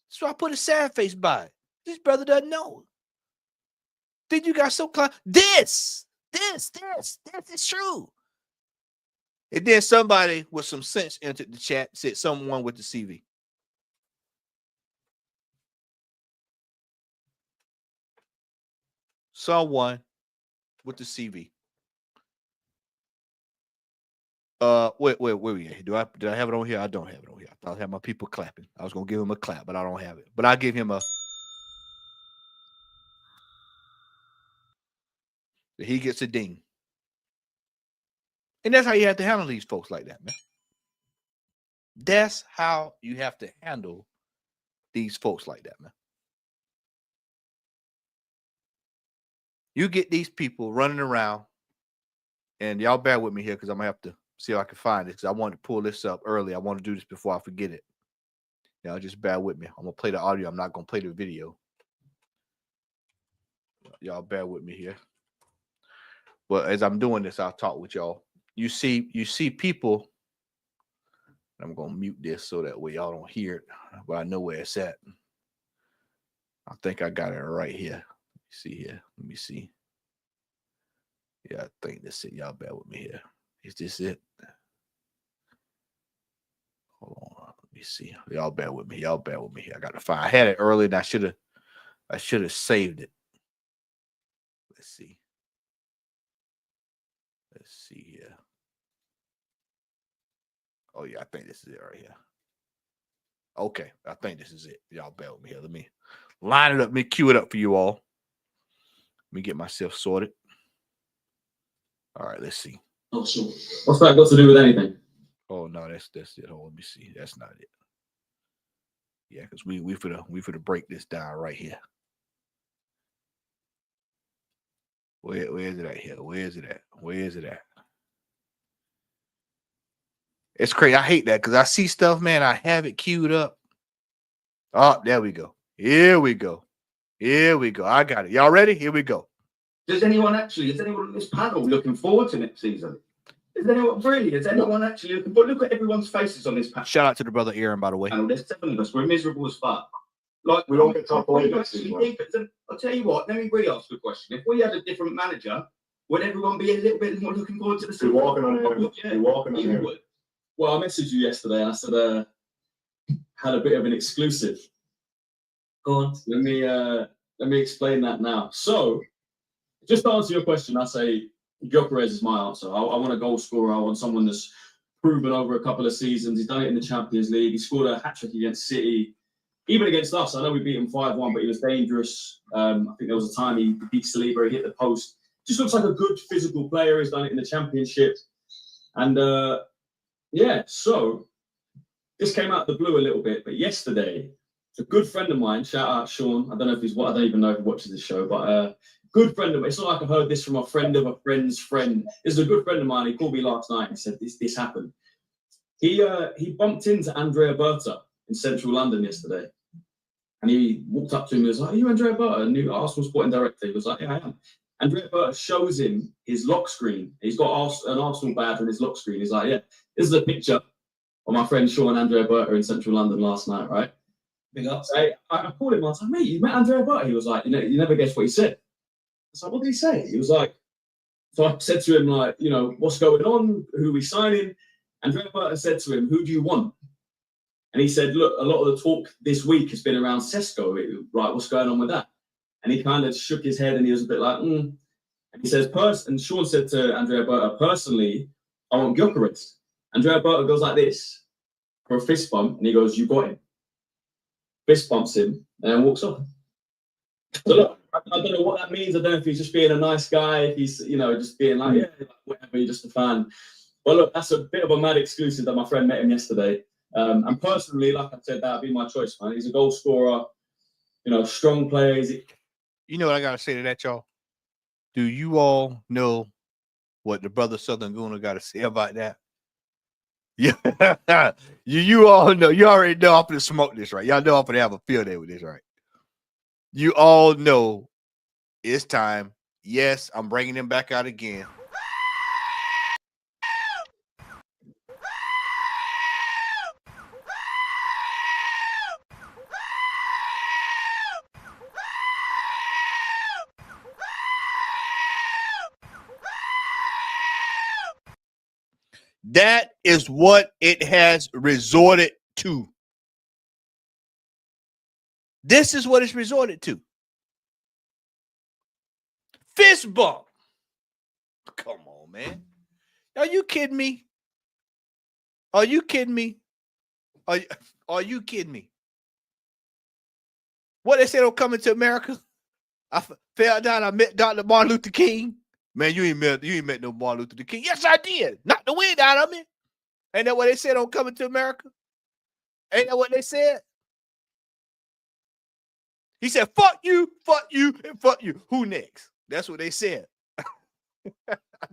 So I put a sad face by it. This brother doesn't know. Then you got so close. This is true. And then somebody with some sense entered the chat, said someone with the CV. someone with the CV. Where we at? Did I have it on here? I don't have it on here. I thought I had my people clapping. I was gonna give him a clap, but I don't have it. But I'll give him a. He gets a ding. And that's how you have to handle these folks like that, man. That's how you have to handle these folks like that, man. You get these people running around, and y'all bear with me here because I'm gonna have to see if I can find it because I wanted to pull this up early. I want to do this before I forget it. Y'all just bear with me. I'm gonna play the audio. I'm not gonna play the video. Y'all bear with me here. But as I'm doing this, I'll talk with y'all. You see people. I'm gonna mute this so that way y'all don't hear it, but I know where it's at. I think I got it right here. See here. Let me see. Yeah, I think that's it. Y'all bear with me here. Is this it? Hold on. Let me see. Y'all bear with me. Y'all bear with me here. I got to find. I had it early and I should have saved it. Let's see. Let's see here. Oh yeah, I think this is it right here. Okay, I think this is it. Y'all bear with me here. Let me line it up. Let me cue it up for you all. Let me get myself sorted. All right, let's see. Oh, sure. What's that got to do with anything? Oh no, that's it. Oh, let me see. That's not it. Yeah, because we finna break this down right here. Where is it at here? Where is it at? Where is it at? It's crazy. I hate that because I see stuff, man. I have it queued up. Oh, there we go. Here we go. Here we go. I got it. Y'all ready? Here we go. Is anyone on this panel looking forward to next season? Is anyone actually looking forward? Look at everyone's faces on this panel. Shout out to the brother Aaron, by the way. There's 7 of us. We're miserable as fuck. Like We don't get top away next season. I'll tell you what. Let me really ask a question. If we had a different manager, would everyone be a little bit more looking forward to the season? You're walking on him. Yeah, You're walking on you him. would. Well, I messaged you yesterday and I said, had a bit of an exclusive. Go on. Let me explain that now. So, just to answer your question, I say Gyökeres is my answer. I want a goal scorer. I want someone that's proven over a couple of seasons. He's done it in the Champions League. He scored a hat-trick against City. Even against us, I know we beat him 5-1, but he was dangerous. I think there was a time he beat Saliba, he hit the post. Just looks like a good physical player. He's done it in the Championship. And, so this came out of the blue a little bit, but yesterday, a good friend of mine, shout out Sean, I don't even know if he watches this show, but good friend of mine. It's not like I heard this from a friend of a friend's friend. This is a good friend of mine. He called me last night and said this happened. He bumped into Andrea Berta in central London yesterday. And he walked up to him and was like, "Are you Andrea Berta, new Arsenal sporting director?" He was like, "Yeah, I am." Andrea Berta shows him his lock screen. He's got an Arsenal badge on his lock screen. He's like, "Yeah, this is a picture of my friend Sean and Andrea Berta in central London last night, right?" Big up. I called him. I was like, "Mate, you met Andrea Berta?" He was like, you never guess what he said." I was like, "What did he say?" He was like, so I said to him, like, what's going on? Who are we signing? Andrea Berta said to him, "Who do you want?" And he said, "Look, a lot of the talk this week has been around Sesko. Right, what's going on with that?" And he kind of shook his head and he was a bit like, And he says, and Sean said to Andrea Berta, "Personally, I want Gyökeres." Andrea Berta goes like this for a fist bump and he goes, "You got him." Fist bumps him and then walks off. So look, I don't know what that means. I don't know if he's just being a nice guy, if he's, just being like, yeah, whatever, you're just a fan. But look, that's a bit of a mad exclusive that my friend met him yesterday. And personally, like I said, that would be my choice, man. He's a goal scorer, strong players. You know what I got to say to that, y'all? Do you all know what the brother Southern Gooner got to say about that? Yeah, you all know. You already know I'm going to smoke this, right? Y'all know I'm going to have a field day with this, right? You all know it's time. Yes, I'm bringing him back out again. That is what it has resorted to. This is what it's resorted to. Fist bump. Come on, man. Are you kidding me? Are you kidding me? Are you kidding me? What they said on Coming to America? I fell down. I met Dr. Martin Luther King. Man, you ain't met no Martin Luther King. Yes, I did. Knocked the wind out of me. Ain't that what they said on Coming to America? Ain't that what they said? He said, fuck you, and fuck you. Who next? That's what they said.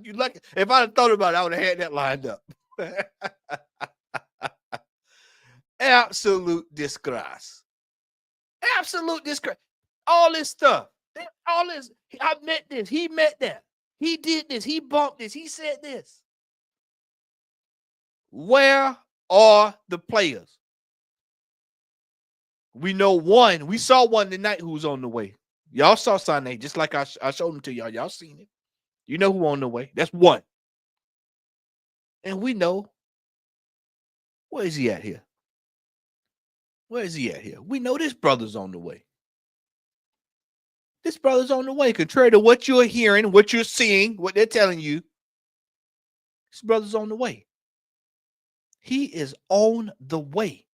You lucky. If I'd have thought about it, I would have had that lined up. Absolute disgrace. Absolute disgrace. All this stuff. All this. I met this. He met that. He did this. He bumped this. He said this. Where are the players? We know one. We saw one tonight who's on the way. Y'all saw Sané, just like I showed him to y'all. Y'all seen it. You know who on the way. That's one. And we know, where is he at here? Where is he at here? We know this brother's on the way. This brother's on the way. Contrary to what you're hearing, what you're seeing, what they're telling you, this brother's on the way. He is on the way.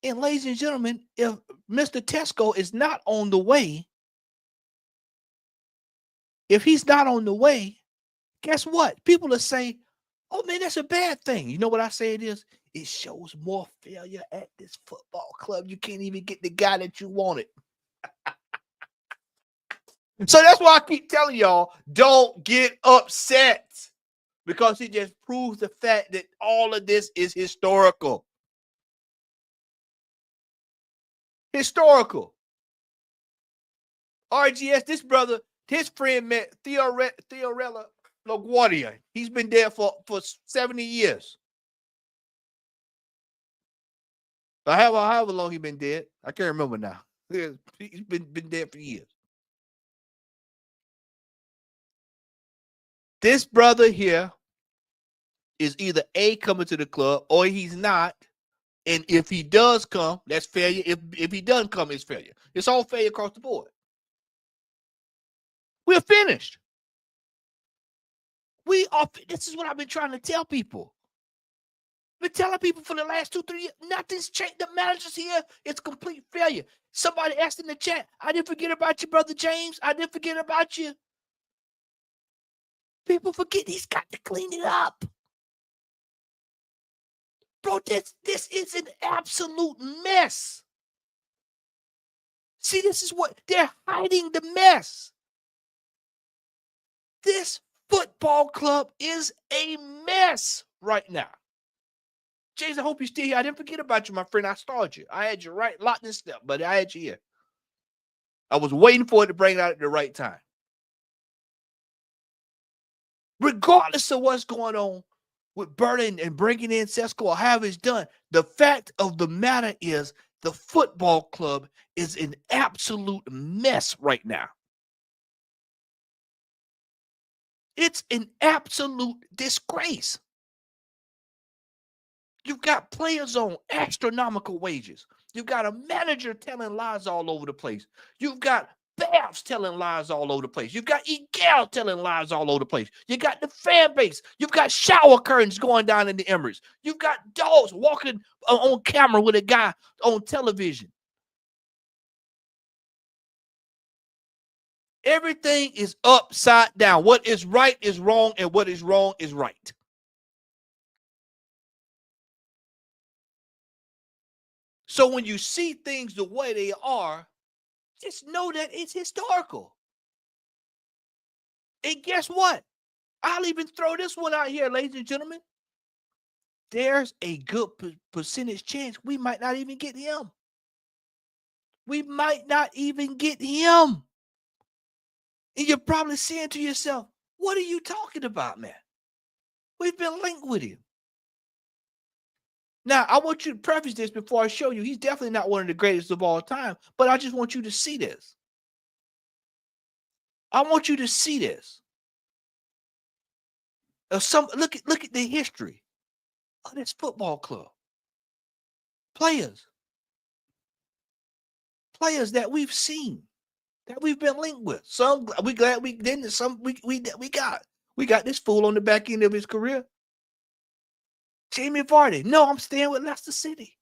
And ladies and gentlemen, if Mr. Tesco is not on the way, if he's not on the way, guess what? People will say, oh man, that's a bad thing. You know what I say it is? It shows more failure at this football club. You can't even get the guy that you wanted. So that's why I keep telling y'all, don't get upset, because it just proves the fact that all of this is historical. Historical. RGS, this brother, his friend met Theorella LaGuardia. He's been there for 70 years. However long he's been dead. I can't remember now. He's been dead for years. This brother here is either A, coming to the club, or he's not. And if he does come, that's failure. If he doesn't come, it's failure. It's all failure across the board. We're finished. We are. This is what I've been trying to tell people. I've been telling people for the last 2-3 years, nothing's changed. The managers here, it's complete failure. Somebody asked in the chat, I didn't forget about you, Brother James. I didn't forget about you. People forget he's got to clean it up. Bro, this is an absolute mess. See, this is what they're hiding, the mess. This football club is a mess right now. James, I hope you're still here. I didn't forget about you, my friend. I starred you. I had you right, locked in step, but I had you here. I was waiting for it to bring it out at the right time. Regardless of what's going on with Burton and bringing in Sesko or however it's done, the fact of the matter is the football club is an absolute mess right now. It's an absolute disgrace. You've got players on astronomical wages. You've got a manager telling lies all over the place. You've got Babs telling lies all over the place. You've got Higuain telling lies all over the place. You got the fan base. You've got shower curtains going down in the Emirates. You've got dogs walking on camera with a guy on television. Everything is upside down. What is right is wrong, and what is wrong is right. So when you see things the way they are, just know that it's historical. And guess what? I'll even throw this one out here, ladies and gentlemen. There's a good percentage chance we might not even get him. We might not even get him. And you're probably saying to yourself, what are you talking about, man? We've been linked with him. Now, I want you to preface this before I show you. He's definitely not one of the greatest of all time, but I just want you to see this. I want you to see this. Look at the history of this football club. Players that we've seen that we've been linked with. Some we glad we didn't. Some we got this fool on the back end of his career. Jamie Vardy. No, I'm staying with Leicester City.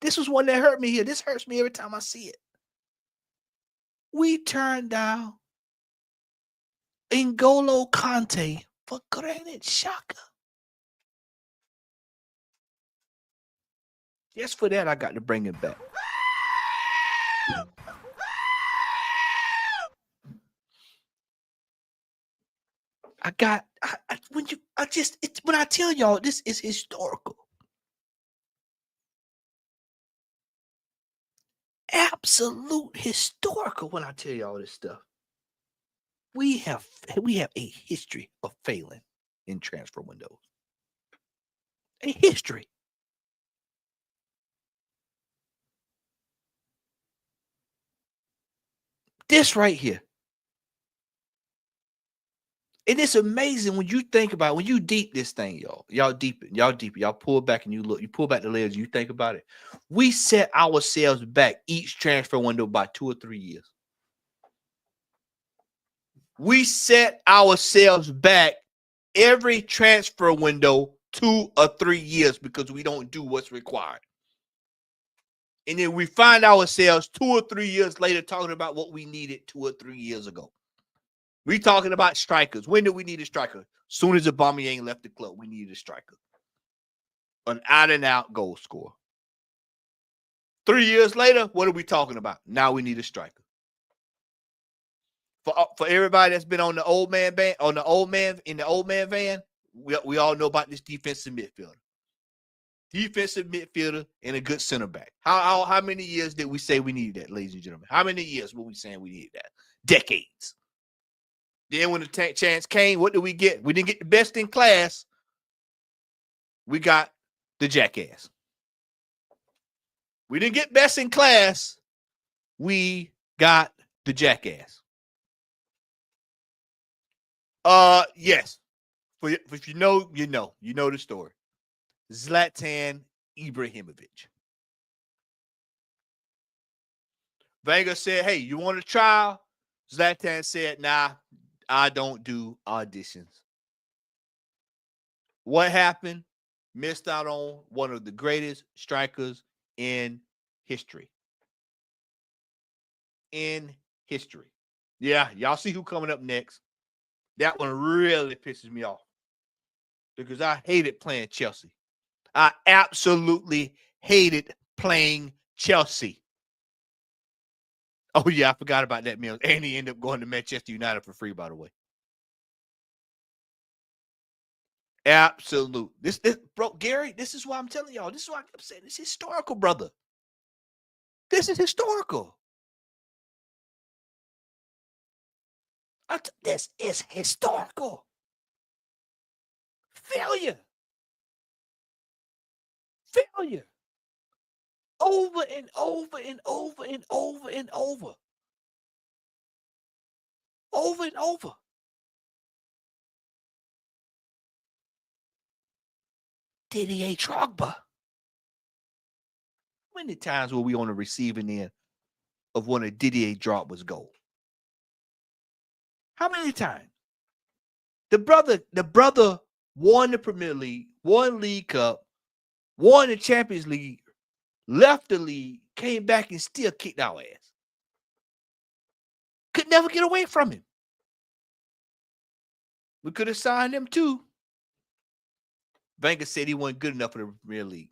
This was one that hurt me here. This hurts me every time I see it. We turned down N'Golo Kante for Granit Xhaka. Just for that, I got to bring it back. When I tell y'all this is historical. Absolute historical when I tell y'all this stuff. We have a history of failing in transfer windows. A history. This right here. And it's amazing when you think about it, when you deep this thing, y'all. Y'all deep it. Y'all pull back and you look. You pull back the layers and you think about it. We set ourselves back each transfer window by 2 or 3 years. We set ourselves back every transfer window 2 or 3 years because we don't do what's required. And then we find ourselves 2 or 3 years later talking about what we needed 2 or 3 years ago. We talking about strikers. When do we need a striker? Soon as Aubameyang left the club, we needed a striker. An out-and-out goal scorer. 3 years later, what are we talking about? Now we need a striker. For everybody that's been on the old man van, we all know about this defensive midfielder. Defensive midfielder and a good center back. How many years did we say we needed that, ladies and gentlemen? How many years were we saying we needed that? Decades. Then when the chance came, what did we get? We didn't get the best in class. We got the jackass. We didn't get best in class. We got the jackass. Yes. If you know, you know. You know the story. Zlatan Ibrahimovic. Wenger said, hey, you want a trial? Zlatan said, nah, I don't do auditions. What happened? Missed out on one of the greatest strikers in history. In history. Yeah, y'all see who coming up next. That one really pisses me off because I hated playing Chelsea. I absolutely hated playing Chelsea. Oh, yeah, I forgot about that, Mills. And he ended up going to Manchester United for free, by the way. Absolute. This bro, Gary, this is why I'm telling y'all. This is why I kept saying it's historical, brother. This is historical. This is historical. Failure. Failure. Over and over and over and over and over. Over and over. Didier Drogba. How many times were we on the receiving end of one of Didier Drogba's goals? How many times? The brother won the Premier League, won League Cup, won the Champions League, left the league, came back and still kicked our ass. Could never get away from him. We could have signed him too. Wenger said he wasn't good enough for the Premier League.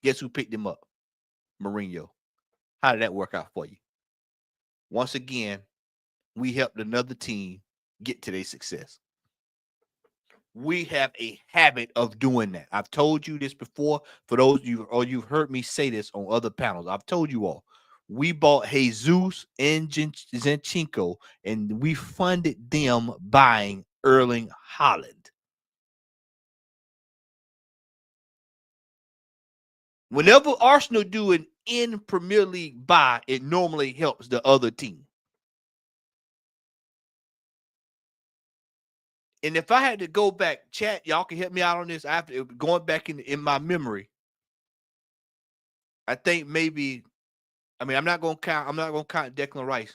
Guess who picked him up? Mourinho. How did that work out for you? Once again, we helped another team get to their success. We have a habit of doing that. I've told you this before. For those of you, or you've heard me say this on other panels, I've told you all. We bought Jesus and Zinchenko, and we funded them buying Erling Haaland. Whenever Arsenal do an in Premier League buy, it normally helps the other team. And if I had to go back, chat, y'all can help me out on this. After going back in my memory, I think maybe, I'm not gonna count Declan Rice.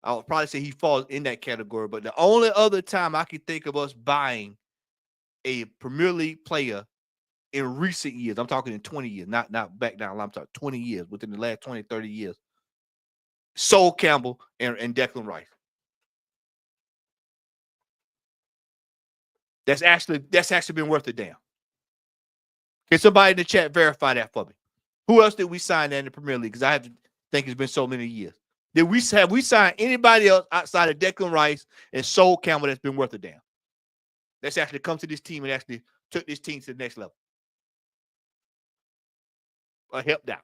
I would probably say he falls in that category. But the only other time I can think of us buying a Premier League player in recent years, I'm talking in 20 years, not back down, I'm talking 20 years, within the last 20, 30 years, Sol Campbell and Declan Rice. That's actually been worth a damn. Can somebody in the chat verify that for me? Who else did we sign in the Premier League? Because I have to think it's been so many years. Have we signed anybody else outside of Declan Rice and Sol Campbell that's been worth a damn? That's actually come to this team and actually took this team to the next level. Or helped out.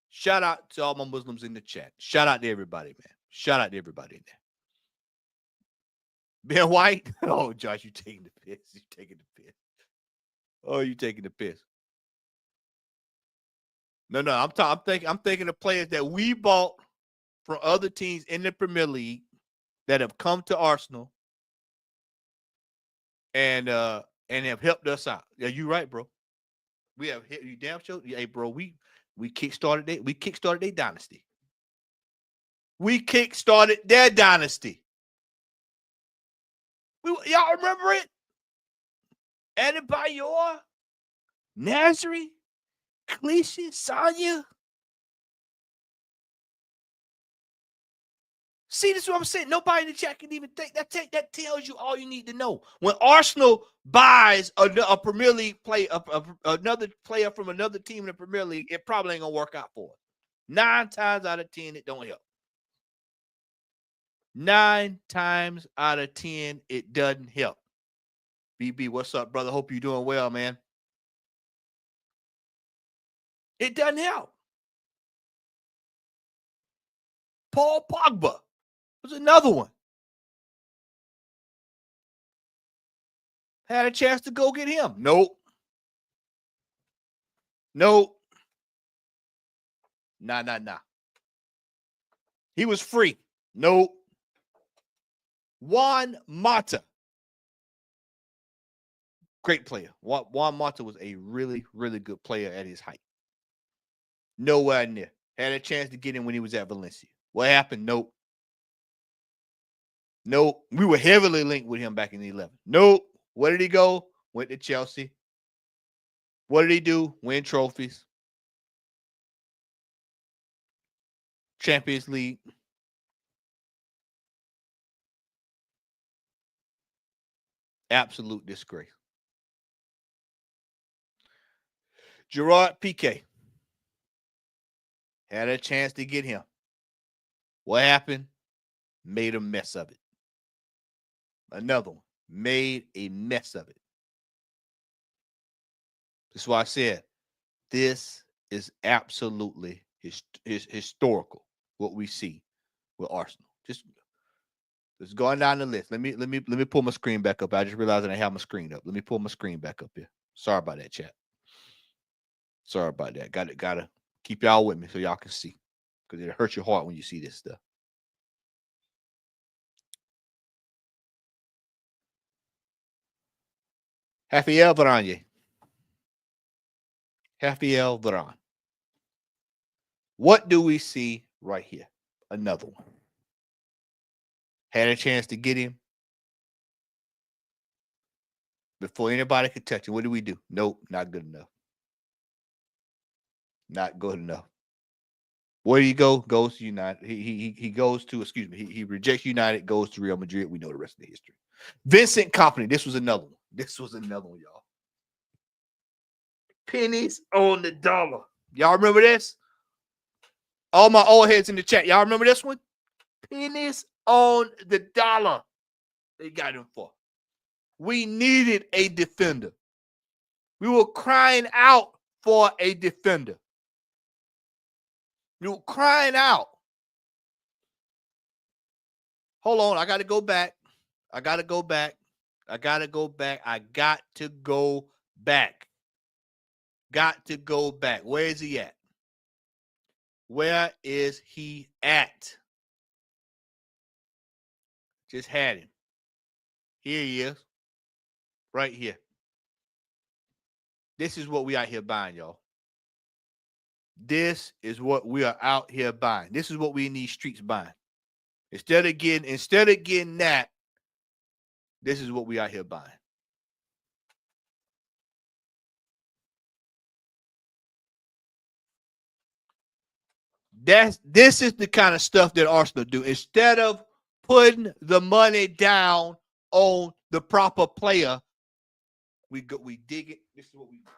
Shout out to all my Muslims in the chat. Shout out to everybody, man. Shout out to everybody in there. Ben White? Oh, Josh, you taking the piss. You taking the piss. Oh, you taking the piss. No, I'm thinking of players that we bought from other teams in the Premier League that have come to Arsenal and have helped us out. Yeah, you right, bro. We have hit you damn sure. Hey, bro, we kickstarted their dynasty. We kickstarted their dynasty. Y'all remember it? Adebayor, Nasri, Clichy, Sanya. See, this is what I'm saying. Nobody in the chat can even think. That tells you all you need to know. When Arsenal buys a Premier League player, another player from another team in the Premier League, it probably ain't gonna work out for us. 9 times out of 10, it don't help. 9 times out of 10, it doesn't help. BB, what's up, brother? Hope you're doing well, man. It doesn't help. Paul Pogba was another one. Had a chance to go get him. Nope. Nah. He was free. Nope. Juan Mata. Great player. Juan Mata was a really, really good player at his height. Nowhere near. Had a chance to get him when he was at Valencia. What happened? Nope. We were heavily linked with him back in the 11. Nope. Where did he go? Went to Chelsea. What did he do? Win trophies. Champions League. Absolute disgrace. Gerard Piqué. Had a chance to get him. What happened? Made a mess of it. Another one. Made a mess of it. That's why I said this is absolutely historical, what we see with Arsenal. Just going down the list. Let me pull my screen back up. I just realized that I have my screen up. Let me pull my screen back up here. Sorry about that, chat. Sorry about that. Gotta keep y'all with me so y'all can see. Because it hurts your heart when you see this stuff. Rafael Varane. Rafael Varane. What do we see right here? Another one. Had a chance to get him before anybody could touch him. What do we do? Nope, not good enough. Not good enough. Where do you go? Goes to United. He goes to, he rejects United, goes to Real Madrid. We know the rest of the history. Vincent Kompany. This was another one. Y'all. Pennies on the dollar. Y'all remember this? All my old heads in the chat. Y'all remember this one? Pennies on the dollar. They got him for. We needed a defender. We were crying out for a defender. You were crying out. Hold on. I got to go back. Where is he at? Just had him. Here he is. Right here. This is what we out here buying, y'all. This is what we are out here buying. This is what we in these streets buying. Instead of getting that, this is what we out here buying. This is the kind of stuff that Arsenal do. Instead of putting the money down on the proper player, we dig it. This is what we do.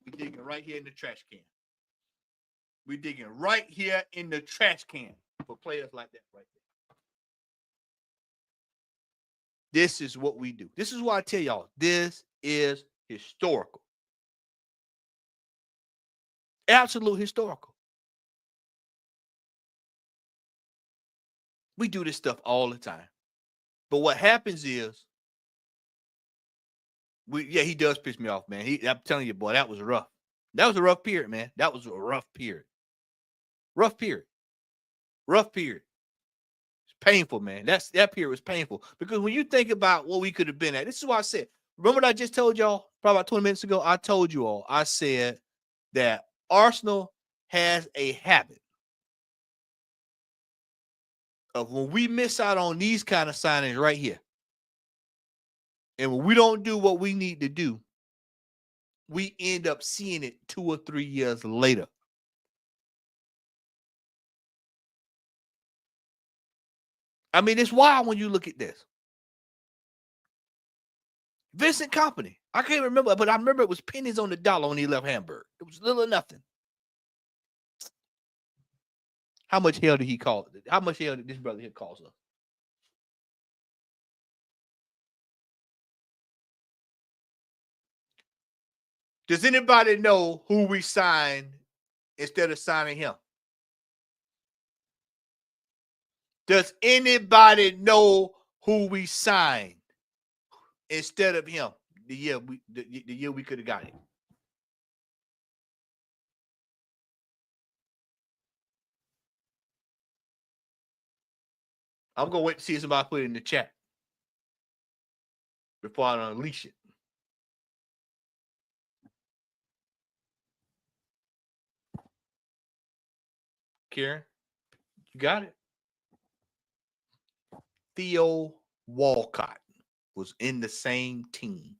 We dig it right here in the trash can. We digging right here in the trash can for players like that right there. This is what we do. This is why I tell y'all, this is historical. Absolute historical. We do this stuff all the time. But what happens is, he does piss me off, man. I'm telling you, boy, that was rough. That was a rough period, man. That was a rough period. Rough period. Rough period. It's painful, man. That period was painful. Because when you think about what we could have been at, this is why I said, remember what I just told y'all probably about 20 minutes ago? I told you all, I said that Arsenal has a habit of when we miss out on these kind of signings right here, and when we don't do what we need to do, we end up seeing it 2 or 3 years later. I mean, it's wild when you look at this. Vincent Kompany. I can't remember, but I remember it was pennies on the dollar when he left Hamburg. It was little or nothing. How much hell did he call it? How much hell did this brother here cause us? Does anybody know who we signed instead of signing him? Does anybody know who we signed instead of him the year we could have got him? I'm going to wait to see if somebody put it in the chat before I unleash it. Karen, you got it? Theo Walcott was in the same team.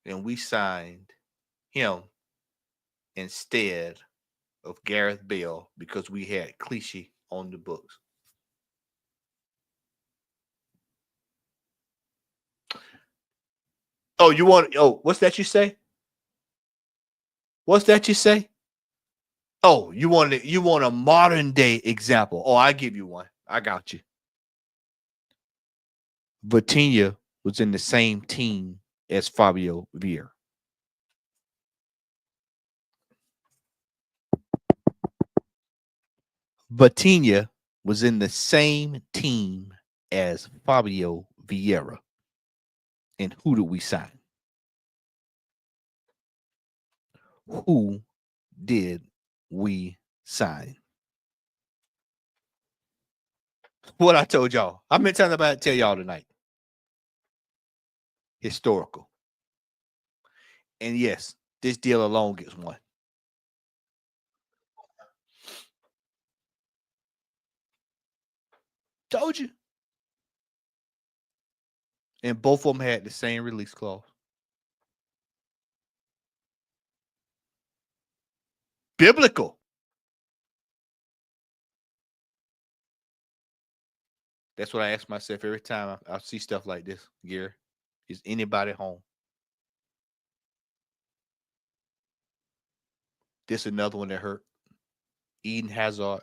And we signed him instead of Gareth Bale because we had Clichy on the books. What's that you say? What's that you say? Oh, you want a modern day example. Oh, I give you one. I got you. Vitinha was in the same team as Fabio Vieira. Vitinha was in the same team as Fabio Vieira. And who did we sign? Who did we sign? What I told y'all. I've been telling about it, tell y'all tonight. Historical. And yes, this deal alone gets one. Told you. And both of them had the same release clause. Biblical. That's what I ask myself every time I see stuff like this, Gary. Is anybody home? This another one that hurt. Eden Hazard.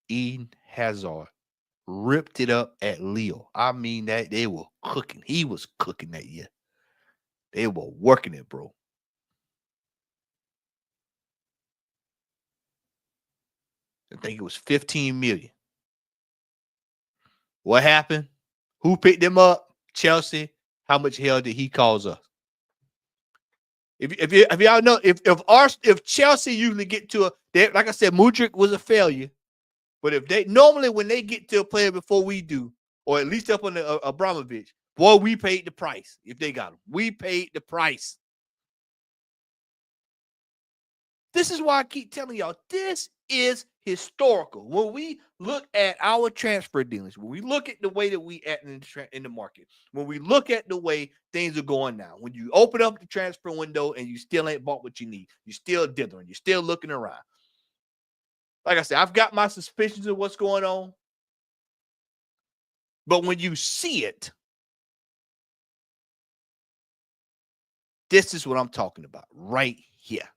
Eden Hazard ripped it up at Lille. I mean, that they were cooking. He was cooking that year. They were working it, bro. I think it was 15 million. What happened? Who picked him up? Chelsea. How much hell did he cause us? If y'all know, if Chelsea usually get to like I said, Mudryk was a failure. But if they normally when they get to a player before we do, or at least up on the Abramovich, Boy, we paid the price if they got him. We paid the price. This is why I keep telling y'all, this is historical. When we look at our transfer dealings, when we look at the way that we act in the market, when we look at the way things are going now, when you open up the transfer window and you still ain't bought what you need, you're still dithering, you're still looking around. Like I said, I've got my suspicions of what's going on. But when you see it, this is what I'm talking about right here.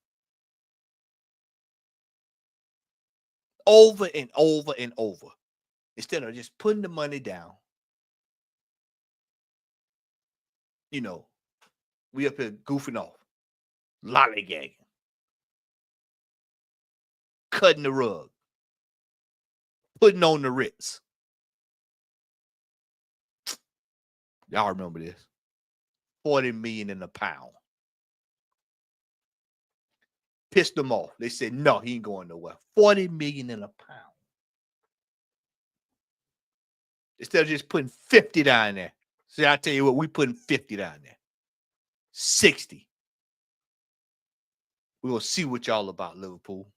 Over and over and over. Instead of just putting the money down. You know, we up here goofing off. Lollygagging. Cutting the rug. Putting on the Ritz. Y'all remember this. 40 million in a pound. Pissed them off. They said, no, he ain't going nowhere. 40 million in a pound. Instead of just putting 50 down there. See, I tell you what, we putting 50 down there. 60. We're going to see what y'all about, Liverpool.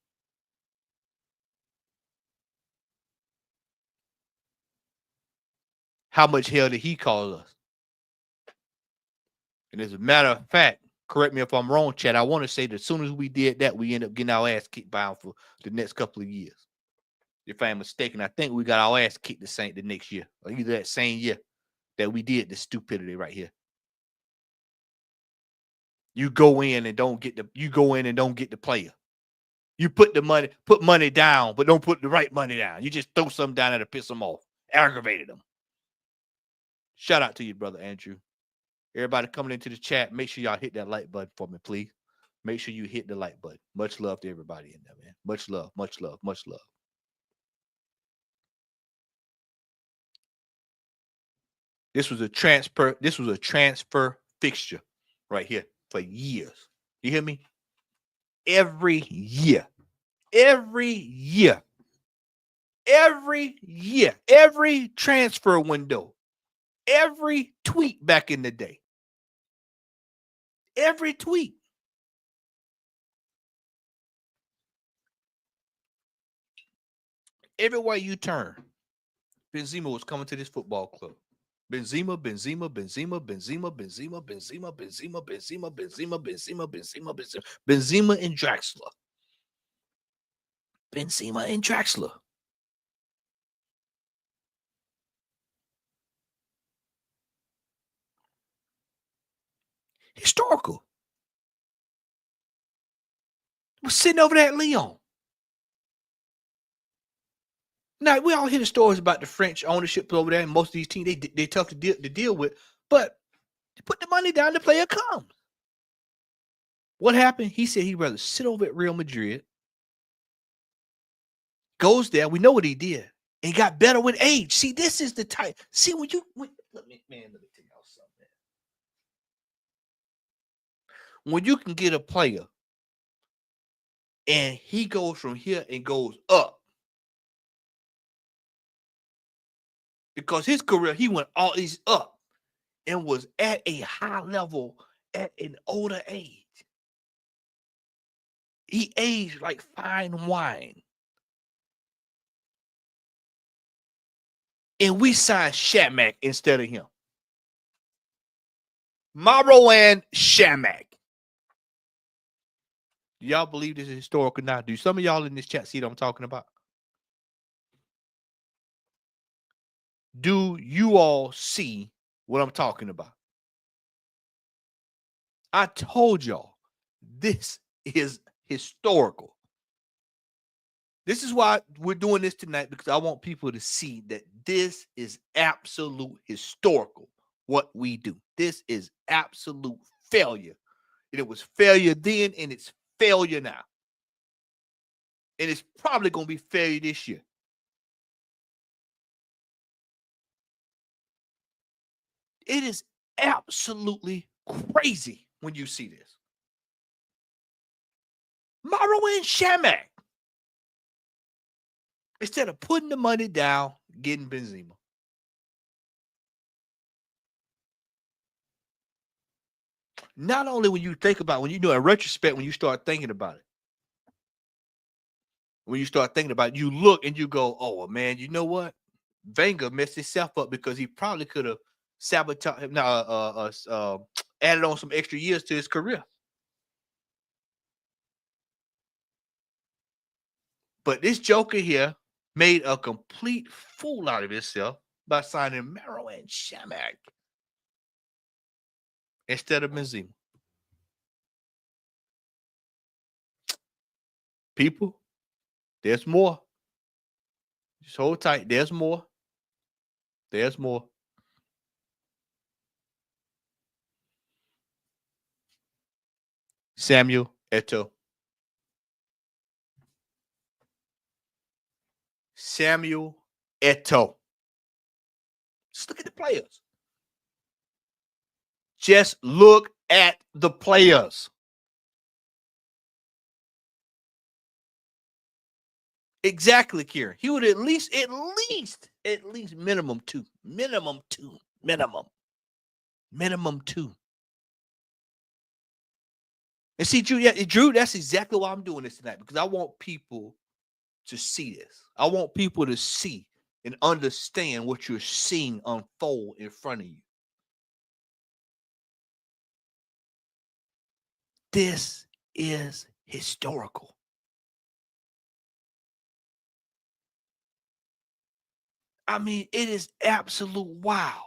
How much hell did he cause us? And as a matter of fact, correct me if I'm wrong, Chad, I want to say that as soon as we did that, we end up getting our ass kicked by him for the next couple of years. If I'm mistaken, I think we got our ass kicked the next year, or either that same year that we did this stupidity right here. You go in and don't get the player. You put money down, but don't put the right money down. You just throw something down there to piss them off, aggravated them. Shout out to you, brother Andrew. Everybody coming into the chat, make sure y'all hit that like button for me, please. Make sure you hit the like button. Much love to everybody in there, man. Much love, much love, much love. This was a transfer fixture right here for years. You hear me? Every year. Every transfer window. Every tweet back in the day. Every tweet. Everywhere you turn, Benzema was coming to this football club. Benzema and Draxler. Benzema and Draxler. Historical. We're sitting over there at Lyon. Now, we all hear the stories about the French ownership over there, and most of these teams, they're tough to deal with, but they put the money down, the player comes. What happened? He said he'd rather sit over at Real Madrid, goes there, we know what he did, and got better with age. See, this is the type. See, let me tell y'all something. When you can get a player, and he goes from here and goes up, because his career, he went all these up and was at a high level at an older age. He aged like fine wine. And we signed Shamak instead of him. Marouane Shamak. Do y'all believe this is historical now? Do some of y'all in this chat see what I'm talking about? Do you all see what I'm talking about? I told y'all this is historical. This is why we're doing this tonight, because I want people to see that this is absolute historical, what we do. This is absolute failure. And it was failure then, and it's failure now. And it's probably going to be failure this year. It is absolutely crazy when you see this. Marouane Shamak. Instead of putting the money down, getting Benzema. not only when you think about, when you do in retrospect, when you start thinking about it, you look and you go, oh, man, you know what? Wenger messed himself up because he probably could have sabotaged him, added on some extra years to his career. But this joker here made a complete fool out of himself by signing Mero and Shamak instead of Benzema. People, there's more. Just hold tight. There's more. There's more. Samuel Eto'o. Samuel Eto'o. Just look at the players. Just look at the players. Exactly, Kieran. He would at least minimum two. Minimum two. And see, Drew, that's exactly why I'm doing this tonight, because I want people to see this. I want people to see and understand what you're seeing unfold in front of you. This is historical. I mean, it is absolute wow.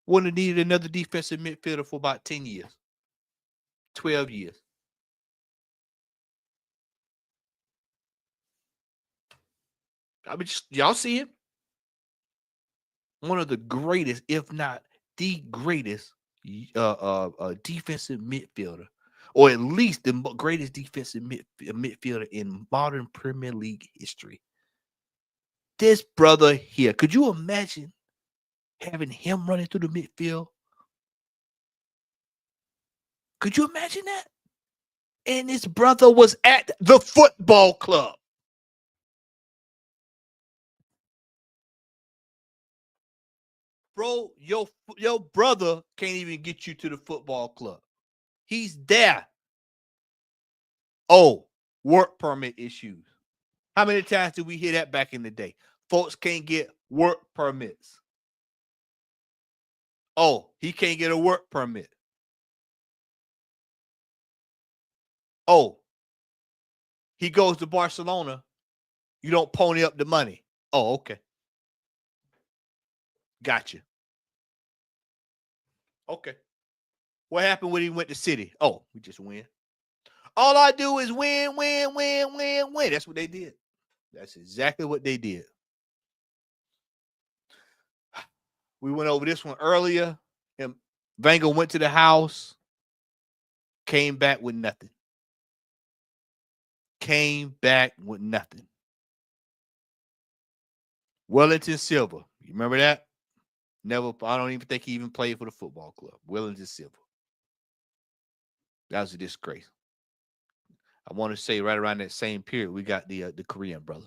Wouldn't have needed another defensive midfielder for about 10 years, 12 years. I mean, just, y'all see him? One of the greatest, if not the greatest, defensive midfielder, or at least the greatest defensive midfielder in modern Premier League history. This brother here, could you imagine having him running through the midfield? Could you imagine that? And his brother was at the football club. Bro, your brother can't even get you to the football club. He's there. Oh, work permit issues. How many times did we hear that back in the day? Folks can't get work permits. Oh, he can't get a work permit. Oh, he goes to Barcelona. You don't pony up the money. Oh, okay. Gotcha. Okay. What happened when he went to City? Oh, we just win. All I do is win. That's what they did. That's exactly what they did. We went over this one earlier. And Wenger went to the house, came back with nothing. Wellington Silva. You remember that? Never. I don't even think he even played for the football club. Wellington Silva. That was a disgrace. I want to say right around that same period, we got the Korean brother.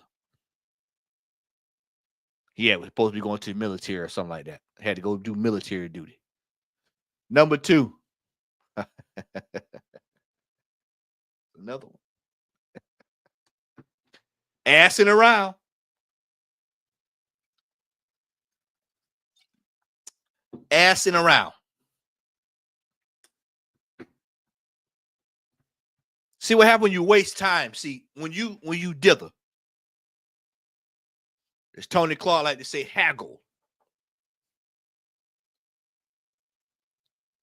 Yeah, was supposed to be going to the military or something like that. Had to go do military duty. Number 2. Another one. Assing around. See what happens when you waste time. See, when you dither. As Tony Clark like to say, haggle.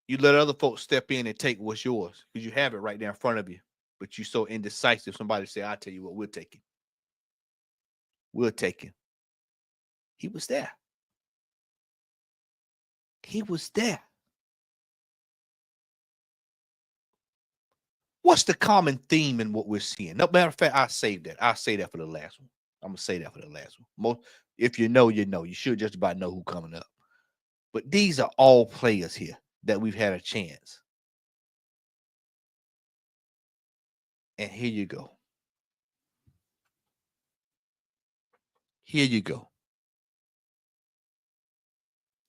You let other folks step in and take what's yours because you have it right there in front of you. But you're so indecisive. Somebody say, I'll tell you what, we'll take him. We'll take him. He was there. What's the common theme in what we're seeing? No matter of fact, I'll save that. I'll say that for the last one. I'm going to say that for the last one. If you know, you know. You should just about know who's coming up. But these are all players here that we've had a chance. And here you go.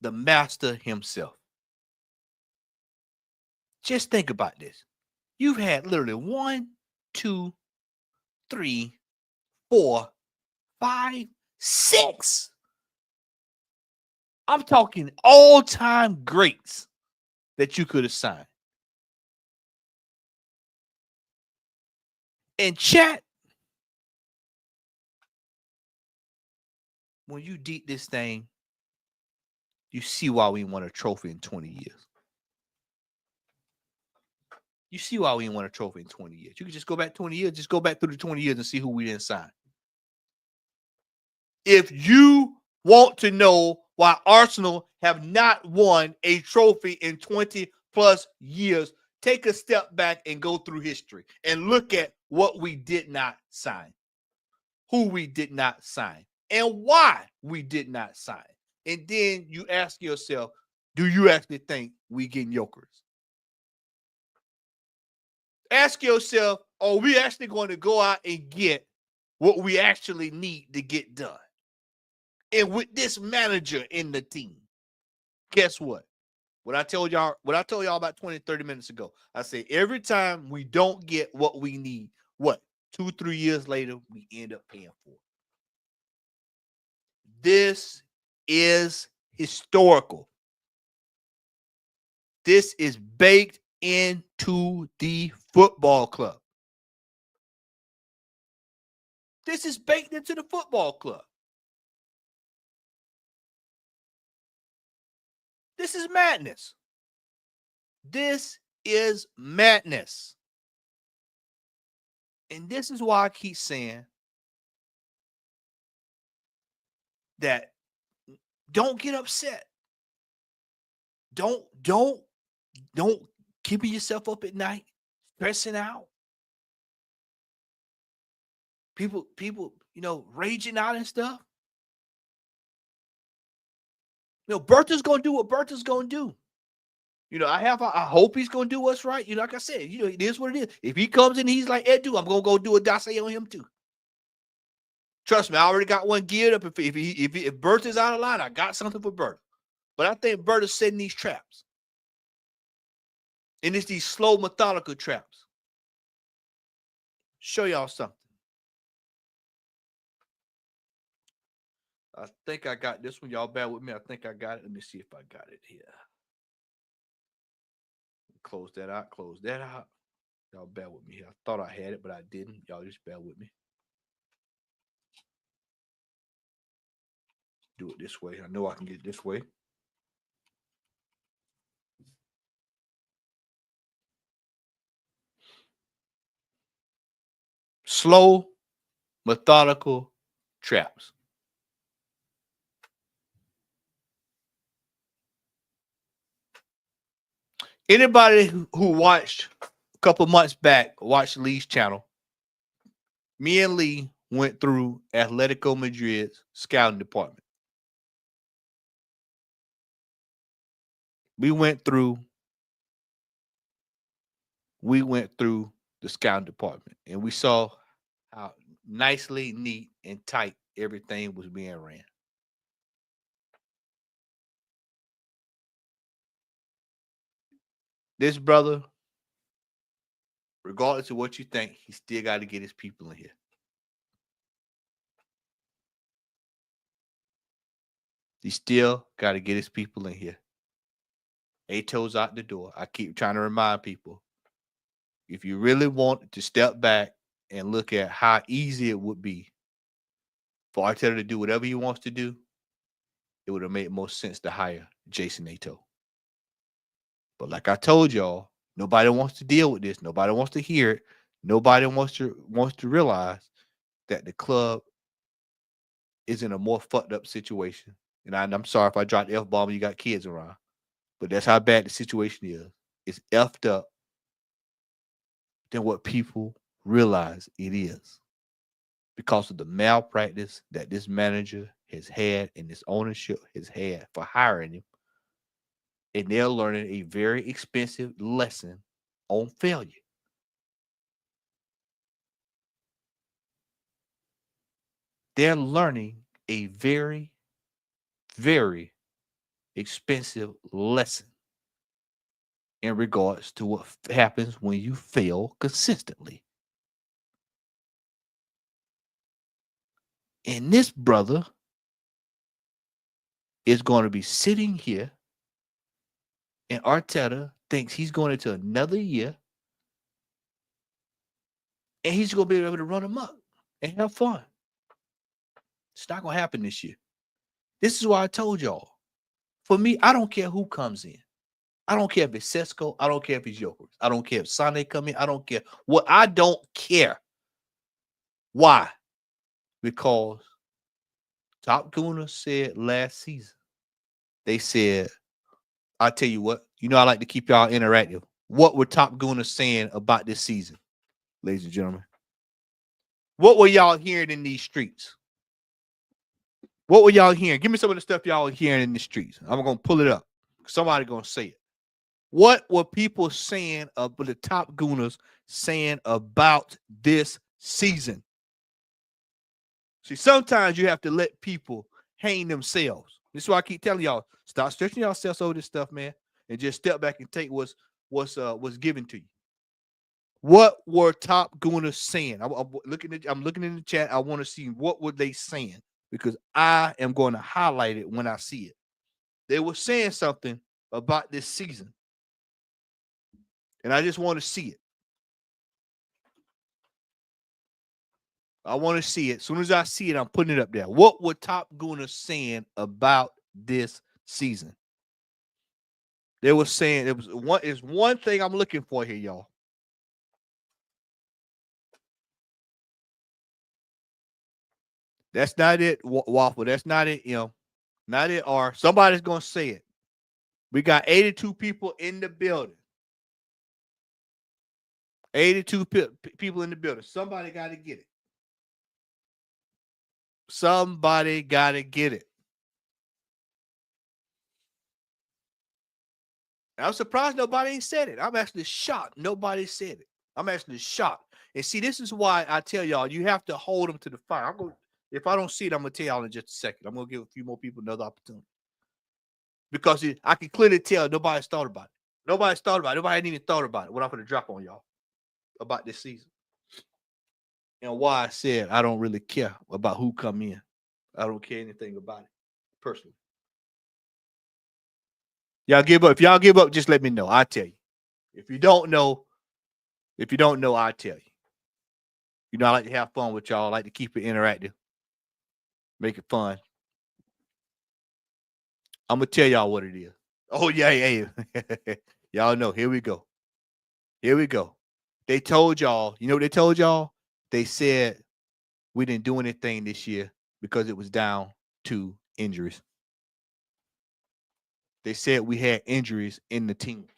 the master himself. Just think about this. You've had literally 1, 2, 3, 4, 5, 6. I'm talking all-time greats that you could have signed. And chat, when you deep this thing, you see why we won a trophy in 20 years. You see why we didn't win a trophy in 20 years. You can just go back 20 years, just go back through the 20 years and see who we didn't sign. If you want to know why Arsenal have not won a trophy in 20 plus years, take a step back and go through history and look at what we did not sign, who we did not sign, and why we did not sign. And then you ask yourself, do you actually think we getting yokers? Ask yourself, are we actually going to go out and get what we actually need to get done? And with this manager in the team, guess what? What I told y'all about 20, 30 minutes ago. I say every time we don't get what we need, what? 2, 3 years later, we end up paying for it. This is historical. This is baked into the football club. This is baked into the football club. This is madness. This is madness. And this is why I keep saying that don't get upset. Don't keeping yourself up at night, stressing out. People, raging out and stuff. Bertha's gonna do what Bertha's gonna do. I hope he's gonna do what's right. Like I said, it is what it is. If he comes in, he's like Edu, I'm gonna go do a dossier on him too. Trust me, I already got one geared up. If Bertha's out of line, I got something for Bertha. But I think Bertha's setting these traps. And it's these slow, methodical traps. Show y'all something. I think I got this one. Y'all bear with me. I think I got it. Let me see if I got it here. Close that out. Close that out. Y'all bear with me here. I thought I had it, but I didn't. Y'all just bear with me. Do it this way. I know I can get it this way. Slow, methodical traps. Anybody who watched a couple months back, watched Lee's channel, me and Lee went through Atletico Madrid's scouting department. We went through the scouting department, and we saw how nicely, neat, and tight everything was being ran. This brother, regardless of what you think, he still got to get his people in here. He still got to get his people in here. 8 toes out the door. I keep trying to remind people, if you really want to step back and look at how easy it would be for Arteta to do whatever he wants to do, it would have made more sense to hire Jason Ato. But like I told y'all, nobody wants to deal with this. Nobody wants to hear it. Nobody wants to realize that the club is in a more fucked up situation. And I'm sorry if I dropped the F-bomb and you got kids around. But that's how bad the situation is. It's effed up than what people realize it is. Because of the malpractice that this manager has had and this ownership has had for hiring him. And they're learning a very expensive lesson on failure. They're learning a very, very expensive lesson in regards to what happens when you fail consistently. And this brother is going to be sitting here, and Arteta thinks he's going into another year, and he's going to be able to run amok and have fun. It's not going to happen this year. This is why I told y'all. For me, I don't care who comes in. I don't care if it's Sesko. I don't care if it's Joker. I don't care if Sane come in. I don't care. What I don't care. Why? Because Top Gooner said last season, they said, I tell you what, you know I like to keep y'all interactive. What were Top Gooner saying about this season, ladies and gentlemen? What were y'all hearing in these streets? What were y'all hearing? Give me some of the stuff y'all were hearing in the streets. I'm going to pull it up. Somebody going to say it. What were people saying about the Top Gooners saying about this season? See, sometimes you have to let people hang themselves. This is why I keep telling y'all, stop stretching yourselves over this stuff, man, and just step back and take what's given to you. What were Top Gooners saying? I'm looking in the chat. I want to see what were they saying, because I am going to highlight it when I see it. They were saying something about this season, and I just want to see it. I want to see it. As soon as I see it, I'm putting it up there. What were Top Gooners saying about this season? They were saying it's one thing I'm looking for here, y'all. That's not it, Waffle. That's not it, not it. Or somebody's going to say it. We got 82 people in the building. 82 people in the building. Somebody got to get it. Somebody got to get it. I'm surprised nobody ain't said it. I'm actually shocked nobody said it. I'm actually shocked. And see, this is why I tell y'all, you have to hold them to the fire. If I don't see it, I'm going to tell y'all in just a second. I'm going to give a few more people another opportunity. Because I can clearly tell nobody's thought about it. Nobody's thought about it. Nobody hadn't even thought about it. What I'm going to drop on y'all about this season. And why I said I don't really care about who come in. I don't care anything about it, personally. Y'all give up. If y'all give up, just let me know. I'll tell you. If you don't know, I'll tell you. You know, I like to have fun with y'all. I like to keep it interactive. Make it fun. I'm going to tell y'all what it is. Oh, yeah. Y'all know. Here we go. They told y'all. You know what they told y'all? They said we didn't do anything this year because it was down to injuries. They said we had injuries in the team.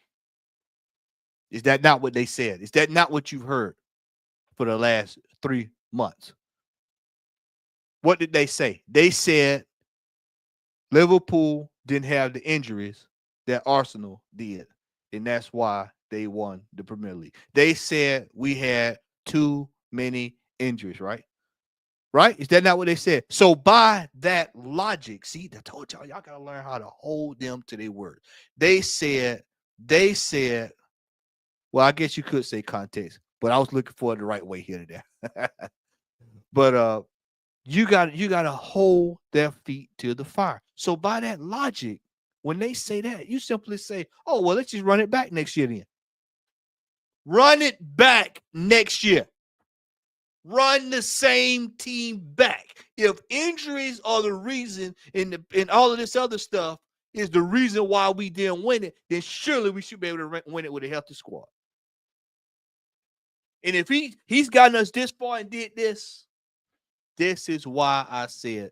Is that not what they said? Is that not what you've heard for the last 3 months? What did they say? They said Liverpool didn't have the injuries that Arsenal did, and that's why they won the Premier League. They said we had too many injuries, right? Right? Is that not what they said? So by that logic, see, I told y'all got to learn how to hold them to their word. They said, well, I guess you could say context, but I was looking for it the right way here today. But you got to hold their feet to the fire. So by that logic, when they say that, you simply say, oh, well, let's just run it back next year then. Run it back next year. Run the same team back. If injuries are the reason and all of this other stuff is the reason why we didn't win it, then surely we should be able to win it with a healthy squad. And if he's gotten us this far and did this is why I said,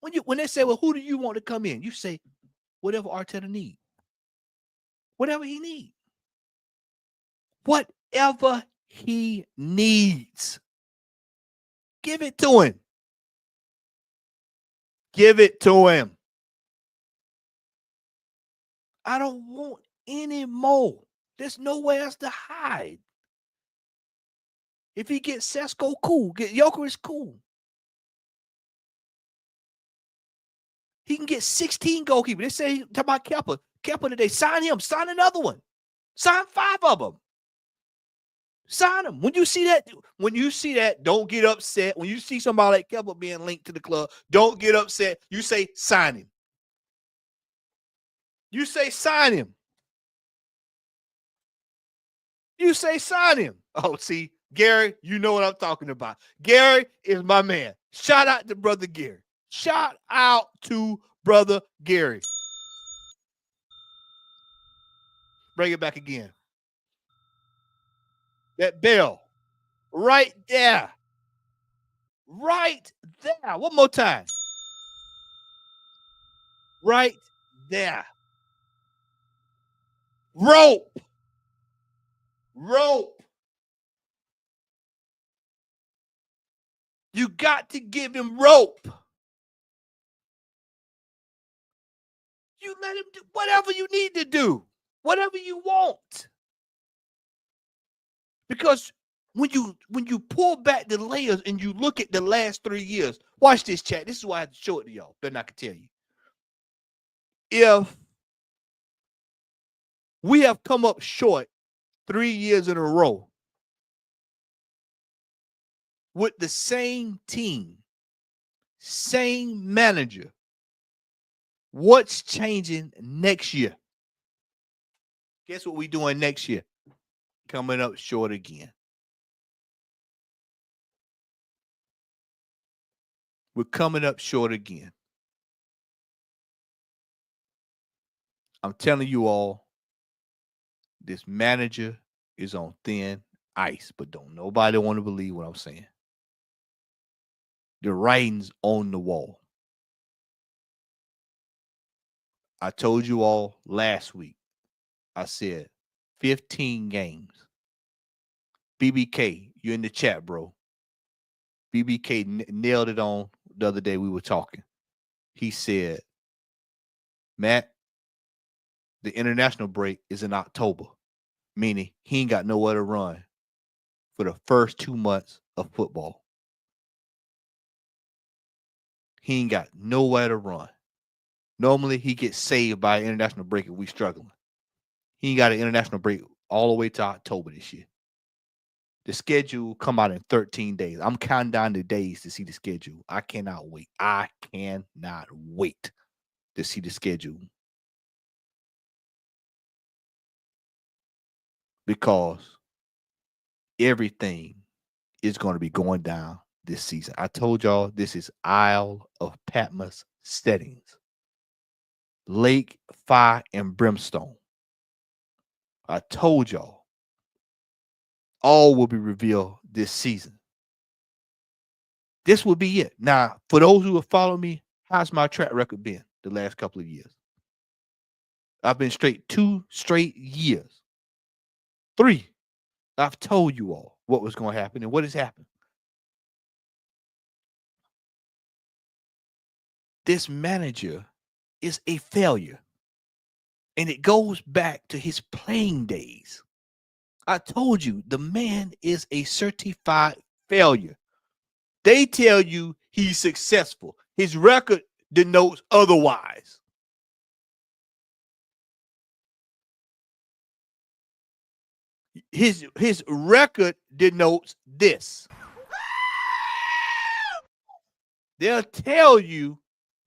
when they say, well, who do you want to come in? You say, whatever Arteta needs. Whatever he needs. Whatever he needs. Give it to him. Give it to him. I don't want any more. There's nowhere else to hide. If he gets Sesko, cool. Get Joker is cool. He can get 16 goalkeepers. They say, talk about Kepa. Kepa today, sign him. Sign another one. Sign 5 of them. Sign them. When you see that, don't get upset. When you see somebody like Kepa being linked to the club, don't get upset. You say, sign him. You say, sign him. You say, sign him. Oh, see, Gary, you know what I'm talking about. Gary is my man. Shout out to Brother Gary. Shout out to Brother Gary. Bring it back again. That bell. Right there. Right there. One more time. Right there. Rope. Rope. You got to give him rope. You let him do whatever you need to do. Whatever you want. Because when you pull back the layers and you look at the last 3 years, watch this, chat. This is why I have to show it to y'all. Then I can tell you. If we have come up short 3 years in a row with the same team, same manager, what's changing next year? Guess what we're doing next year? Coming up short again. We're coming up short again. I'm telling you all, this manager is on thin ice, but don't nobody want to believe what I'm saying. The writing's on the wall. I told you all last week, I said 15 games. BBK, you're in the chat, bro. BBK nailed it on the other day we were talking. He said, Matt, the international break is in October, meaning he ain't got nowhere to run for the first 2 months of football. He ain't got nowhere to run. Normally, he gets saved by an international break if we struggling. He ain't got an international break all the way to October this year. The schedule come out in 13 days. I'm counting down the days to see the schedule. I cannot wait. I cannot wait to see the schedule. Because everything is going to be going down this season. I told y'all this is Isle of Patmos settings. Lake, fire, and brimstone. I told y'all all will be revealed this season. This will be it. Now, for those who have followed me, how's my track record been the last couple of years? I've been straight 2 straight years. 3. I've told you all what was going to happen and what has happened. This manager is a failure. And it goes back to his playing days. I told you, the man is a certified failure. They tell you he's successful. His record denotes otherwise. His record denotes this. They'll tell you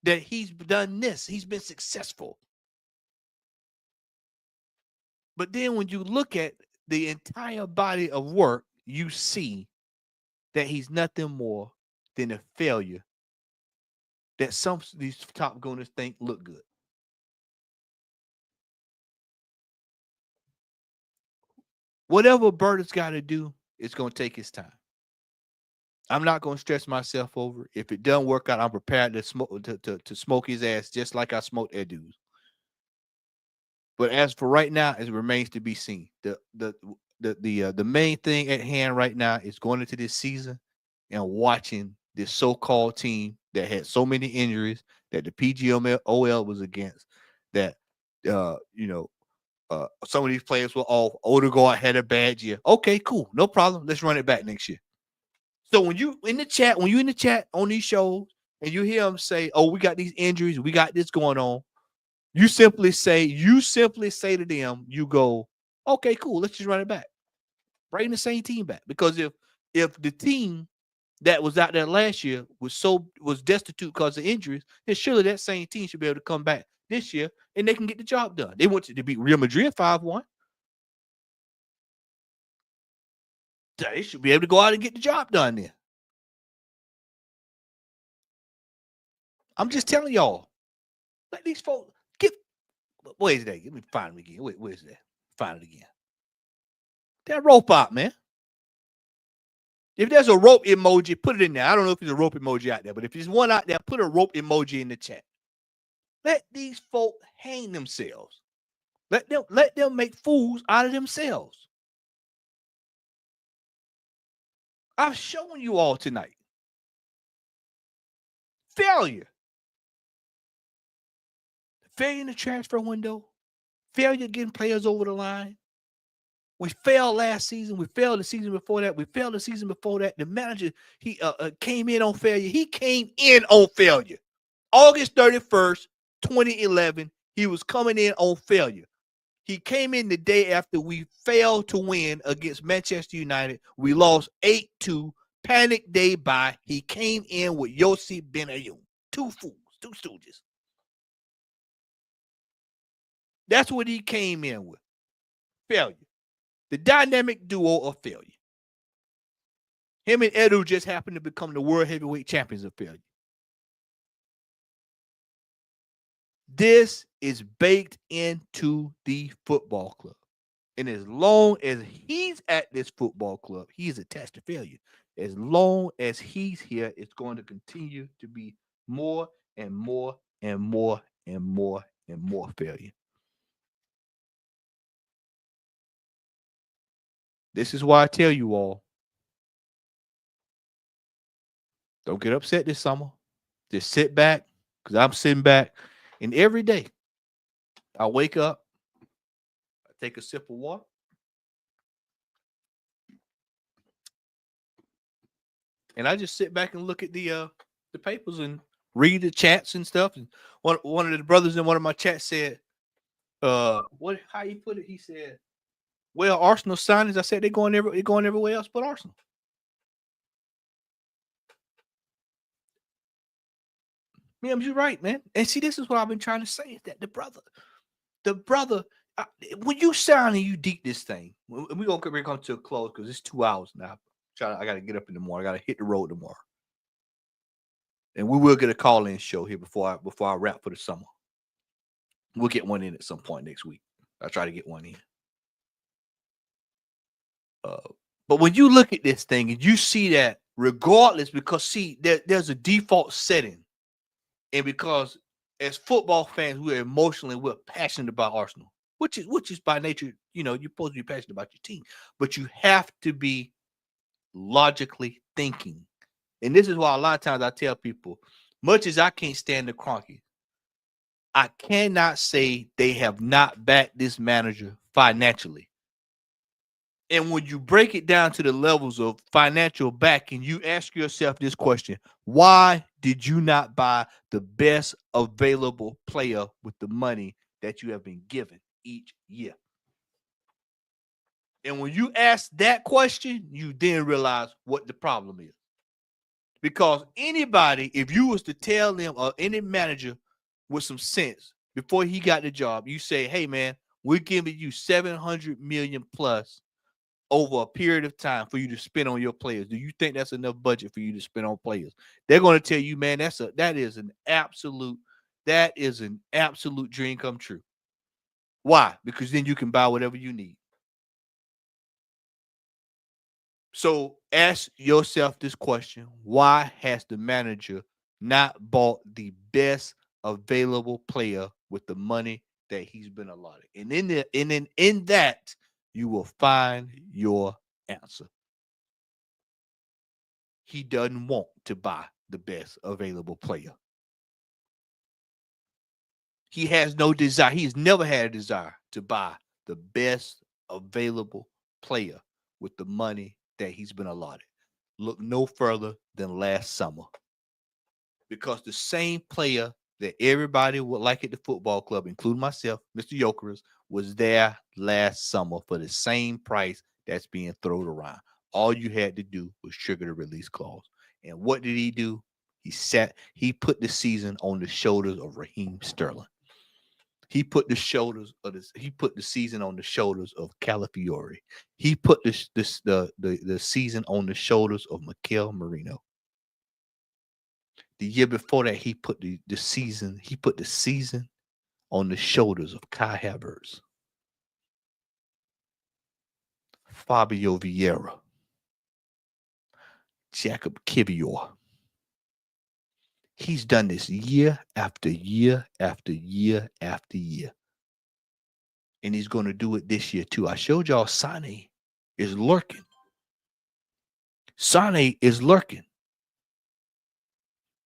that he's done this. He's been successful. But then when you look at the entire body of work, you see that he's nothing more than a failure that some of these top gunners think look good. Whatever Bert's got to do, it's going to take his time. I'm not going to stress myself over it. If it doesn't work out, I'm prepared to smoke to smoke his ass just like I smoked that dude. But as for right now, it remains to be seen. The main thing at hand right now is going into this season and watching this so-called team that had so many injuries that the PGMOL was against. That some of these players were off. Odegaard had a bad year. Okay, cool, no problem. Let's run it back next year. So when you in the chat on these shows, and you hear him say, "Oh, we got these injuries, we got this going on," you simply say to them, you go, "Okay, cool, let's just run it back. Bring the same team back." Because if the team that was out there last year was destitute because of injuries, then surely that same team should be able to come back this year and they can get the job done. They went to beat Real Madrid 5-1. They should be able to go out and get the job done then. I'm just telling y'all. Let these folks get. Where is that? Let me find it again. Where is that? Find it again. That rope out, man. If there's a rope emoji, put it in there. I don't know if there's a rope emoji out there, but if there's one out there, put a rope emoji in the chat. Let these folk hang themselves. Let them make fools out of themselves. I've shown you all tonight. Failure. Failure in the transfer window. Failure getting players over the line. We failed last season. We failed the season before that. We failed the season before that. The manager, he came in on failure. He came in on failure. August 31st, 2011, he was coming in on failure. He came in the day after we failed to win against Manchester United. We lost 8-2. Panic day by. He came in with Yossi Benayoun. Two fools, two stooges. That's what he came in with. Failure. The dynamic duo of failure. Him and Edu just happened to become the world heavyweight champions of failure. This is baked into the football club. And as long as he's at this football club, he's attached to failure. As long as he's here, it's going to continue to be more and more and more and more and more failure. This is why I tell you all, don't get upset this summer. Just sit back, because I'm sitting back. And every day, I wake up, I take a sip of water, and I just sit back and look at the papers and read the chats and stuff. And one of the brothers in one of my chats said, how he put it? He said, "Well, Arsenal signings," I said, they're going everywhere else but Arsenal. Mims, you're right, man. And see, this is what I've been trying to say, is that the brother, when you sign and you deep this thing, we're going to come to a close because it's 2 hours now. I got to get up in the morning. I got to hit the road tomorrow. And we will get a call-in show here before I wrap for the summer. We'll get one in at some point next week. I'll try to get one in. But when you look at this thing and you see that regardless, because see, there's a default setting. And because as football fans, we're passionate about Arsenal, which is by nature, you're supposed to be passionate about your team, but you have to be logically thinking. And this is why a lot of times I tell people, much as I can't stand the Kroenke, I cannot say they have not backed this manager financially. And when you break it down to the levels of financial backing, you ask yourself this question: why did you not buy the best available player with the money that you have been given each year? And when you ask that question, you then realize what the problem is. Because anybody, if you was to tell them, or any manager with some sense before he got the job, you say, "Hey man, we're giving you $700 million plus over a period of time for you to spend on your players. Do you think that's enough budget for you to spend on players?" They're going to tell you, "Man, that is an absolute dream come true." Why? Because then you can buy whatever you need. So ask yourself this question: why has the manager not bought the best available player with the money that he's been allotted? And in that, you will find your answer. He doesn't want to buy the best available player. He has no desire. He's never had a desire to buy the best available player with the money that he's been allotted. Look no further than last summer. because the same player that everybody would like at the football club, including myself, Mr. Yokeris, was there last summer for the same price that's being thrown around. All you had to do was trigger the release clause. And what did he do? He put the season on the shoulders of Raheem Sterling. He put the season on the shoulders of Calafiore. He put the season on the shoulders of Mikel Merino. The year before that, he put the season on the shoulders of Kai Havertz, Fabio Vieira, Jacob Kivior. He's done this year after year after year after year. And he's going to do it this year too. I showed y'all Sane is lurking. Sane is lurking.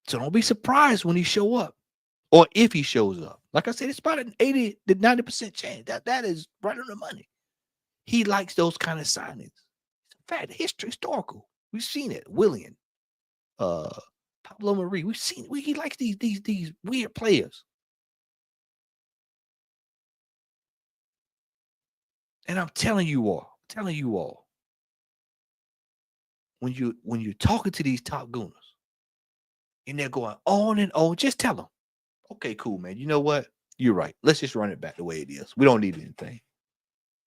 So don't be surprised when he show up or if he shows up. Like I said, it's about an 80 to 90% chance. That is right on the money. He likes those kind of signings. In fact, historical. We've seen it. Willian, Pablo Marie. He likes these weird players. And I'm telling you all, when you're talking to these top gooners and they're going on and on, just tell them, okay, cool, man. You know what? You're right. Let's just run it back the way it is. We don't need anything.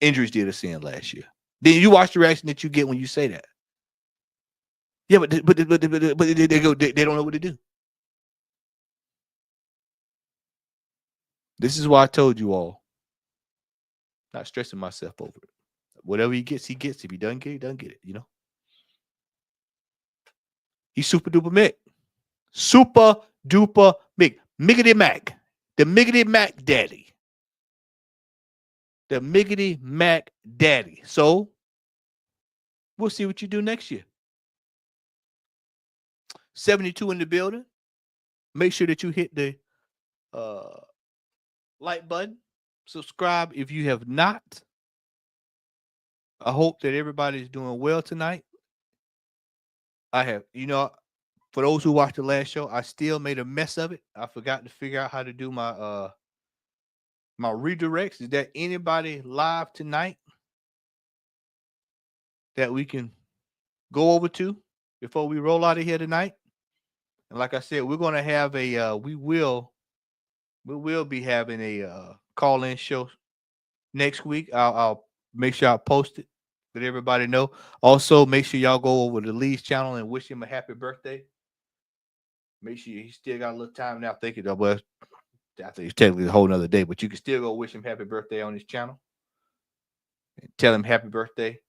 Injuries did us in last year. Then you watch the reaction that you get when you say that. Yeah, but they don't know what to do. This is why I told you all, not stressing myself over it. Whatever he gets, he gets. If he doesn't get it, he doesn't get it, you know? He's super duper Mick. Super duper Mick. Miggity Mac. The Miggity Mac daddy. The Miggity Mac daddy. So, we'll see what you do next year. 72 in the building. Make sure that you hit the like button. Subscribe if you have not. I hope that everybody's doing well tonight. I have, for those who watched the last show, I still made a mess of it. I forgot to figure out how to do my my redirects. Is there anybody live tonight that we can go over to before we roll out of here tonight? And like I said, we're going to have we will be having a call-in show next week. I'll make sure I post it, let everybody know. Also, make sure y'all go over to Lee's channel and wish him a happy birthday. Make sure he still got a little time now thinking of us. I think it's technically a whole nother day, but you can still go wish him happy birthday on his channel. And tell him happy birthday.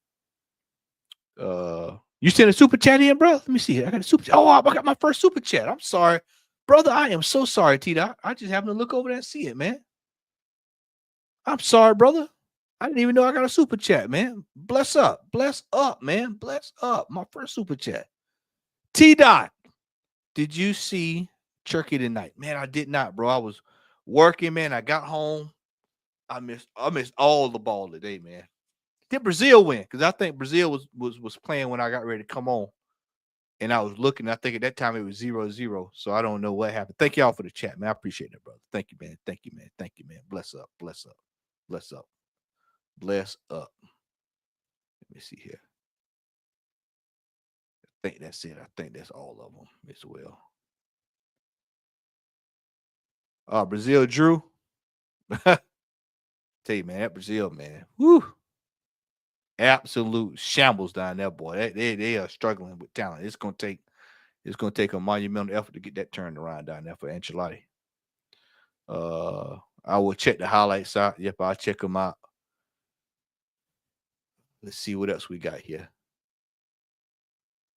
You sent a super chat in, bro? Let me see. I got a super chat. Oh, I got my first super chat. I'm sorry. Brother, I am so sorry, T-Dot. I just happened to look over there and see it, man. I'm sorry, brother. I didn't even know I got a super chat, man. Bless up, man. Bless up. My first super chat. T-Dot, did you see Turkey tonight? Man, I did not, bro. I was working, man. I got home. I missed all the ball today, man. Did Brazil win? Because I think Brazil was playing when I got ready to come on. And I was looking. I think at that time it was 0-0. So I don't know what happened. Thank y'all for the chat, man. I appreciate it, brother. Thank you, man. Thank you, man. Thank you, man. Bless up. Bless up. Bless up. Bless up. Let me see here. I think that's it. I think that's all of them as well. Brazil drew. Tell you, man, that Brazil, man. Woo. Absolute shambles down there, boy. They are struggling with talent. It's gonna take a monumental effort to get that turned around down there for Ancelotti. I will check the highlights out. Yep, I'll check them out. Let's see what else we got here.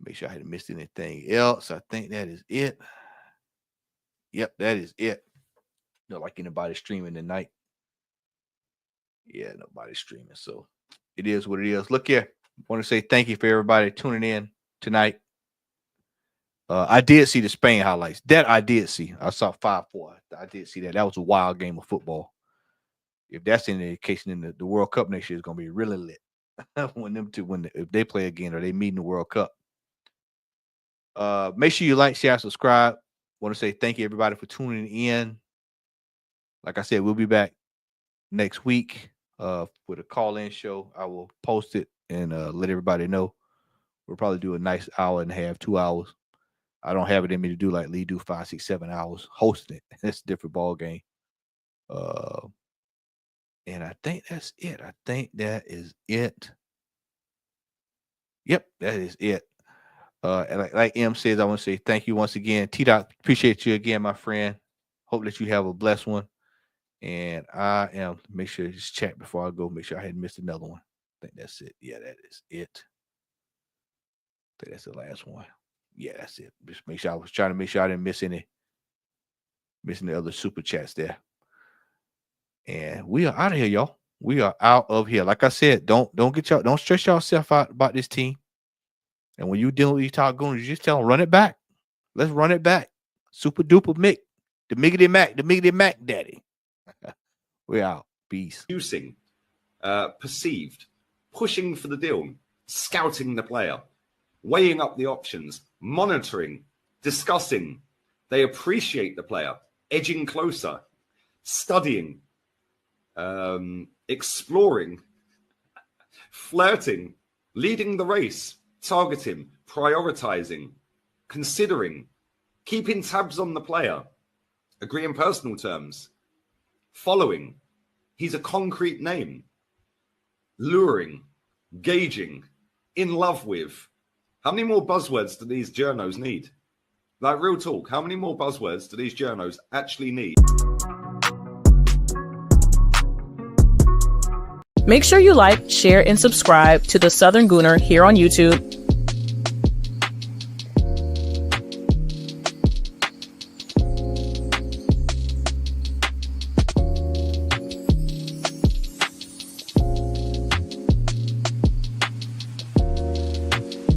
Make sure I hadn't missed anything else. I think that is it. Yep, that is it. Not like anybody streaming tonight. Yeah, nobody's streaming. So it is what it is. Look here. I want to say thank you for everybody tuning in tonight. I did see the Spain highlights. That I did see. I saw 5-4. I did see that. That was a wild game of football. If that's any indication, then the World Cup next year is going to be really lit. If they play again or they meet in the World Cup. Make sure you like, share, subscribe. Want to say thank you, everybody, for tuning in. Like I said, we'll be back next week with a call-in show. I will post it and let everybody know. We'll probably do a nice hour and a half, 2 hours. I don't have it in me to do like Lee do 5, 6, 7 hours hosting it. It's a different ball game. And I think that's it. I think that is it. Yep, that is it. And like M says, I want to say thank you once again. T-Dot, appreciate you again, my friend. Hope that you have a blessed one. And I am, make sure to just check before I go, make sure I hadn't missed another one. I think that's it. Yeah, that is it. I think that's the last one. Yeah, that's it. Just make sure I was trying to make sure I didn't miss any other super chats there. And we are out of here, y'all. We are out of here. Like I said, don't stress yourself out about this team. And when you deal with these top goons, you just tell them, run it back. Let's run it back. Super duper Mick. The Miggity Mac daddy. We're out. Peace. Producing, perceived, pushing for the deal, scouting the player, weighing up the options, monitoring, discussing. They appreciate the player, edging closer, studying, exploring, flirting, leading the race, targeting, prioritizing, considering, keeping tabs on the player, agreeing personal terms, following. He's a concrete name. Luring, gauging, in love with. How many more buzzwords do these journos need? Like, real talk, how many more buzzwords do these journos actually need? Make sure you like, share, and subscribe to The Southern Gooner here on YouTube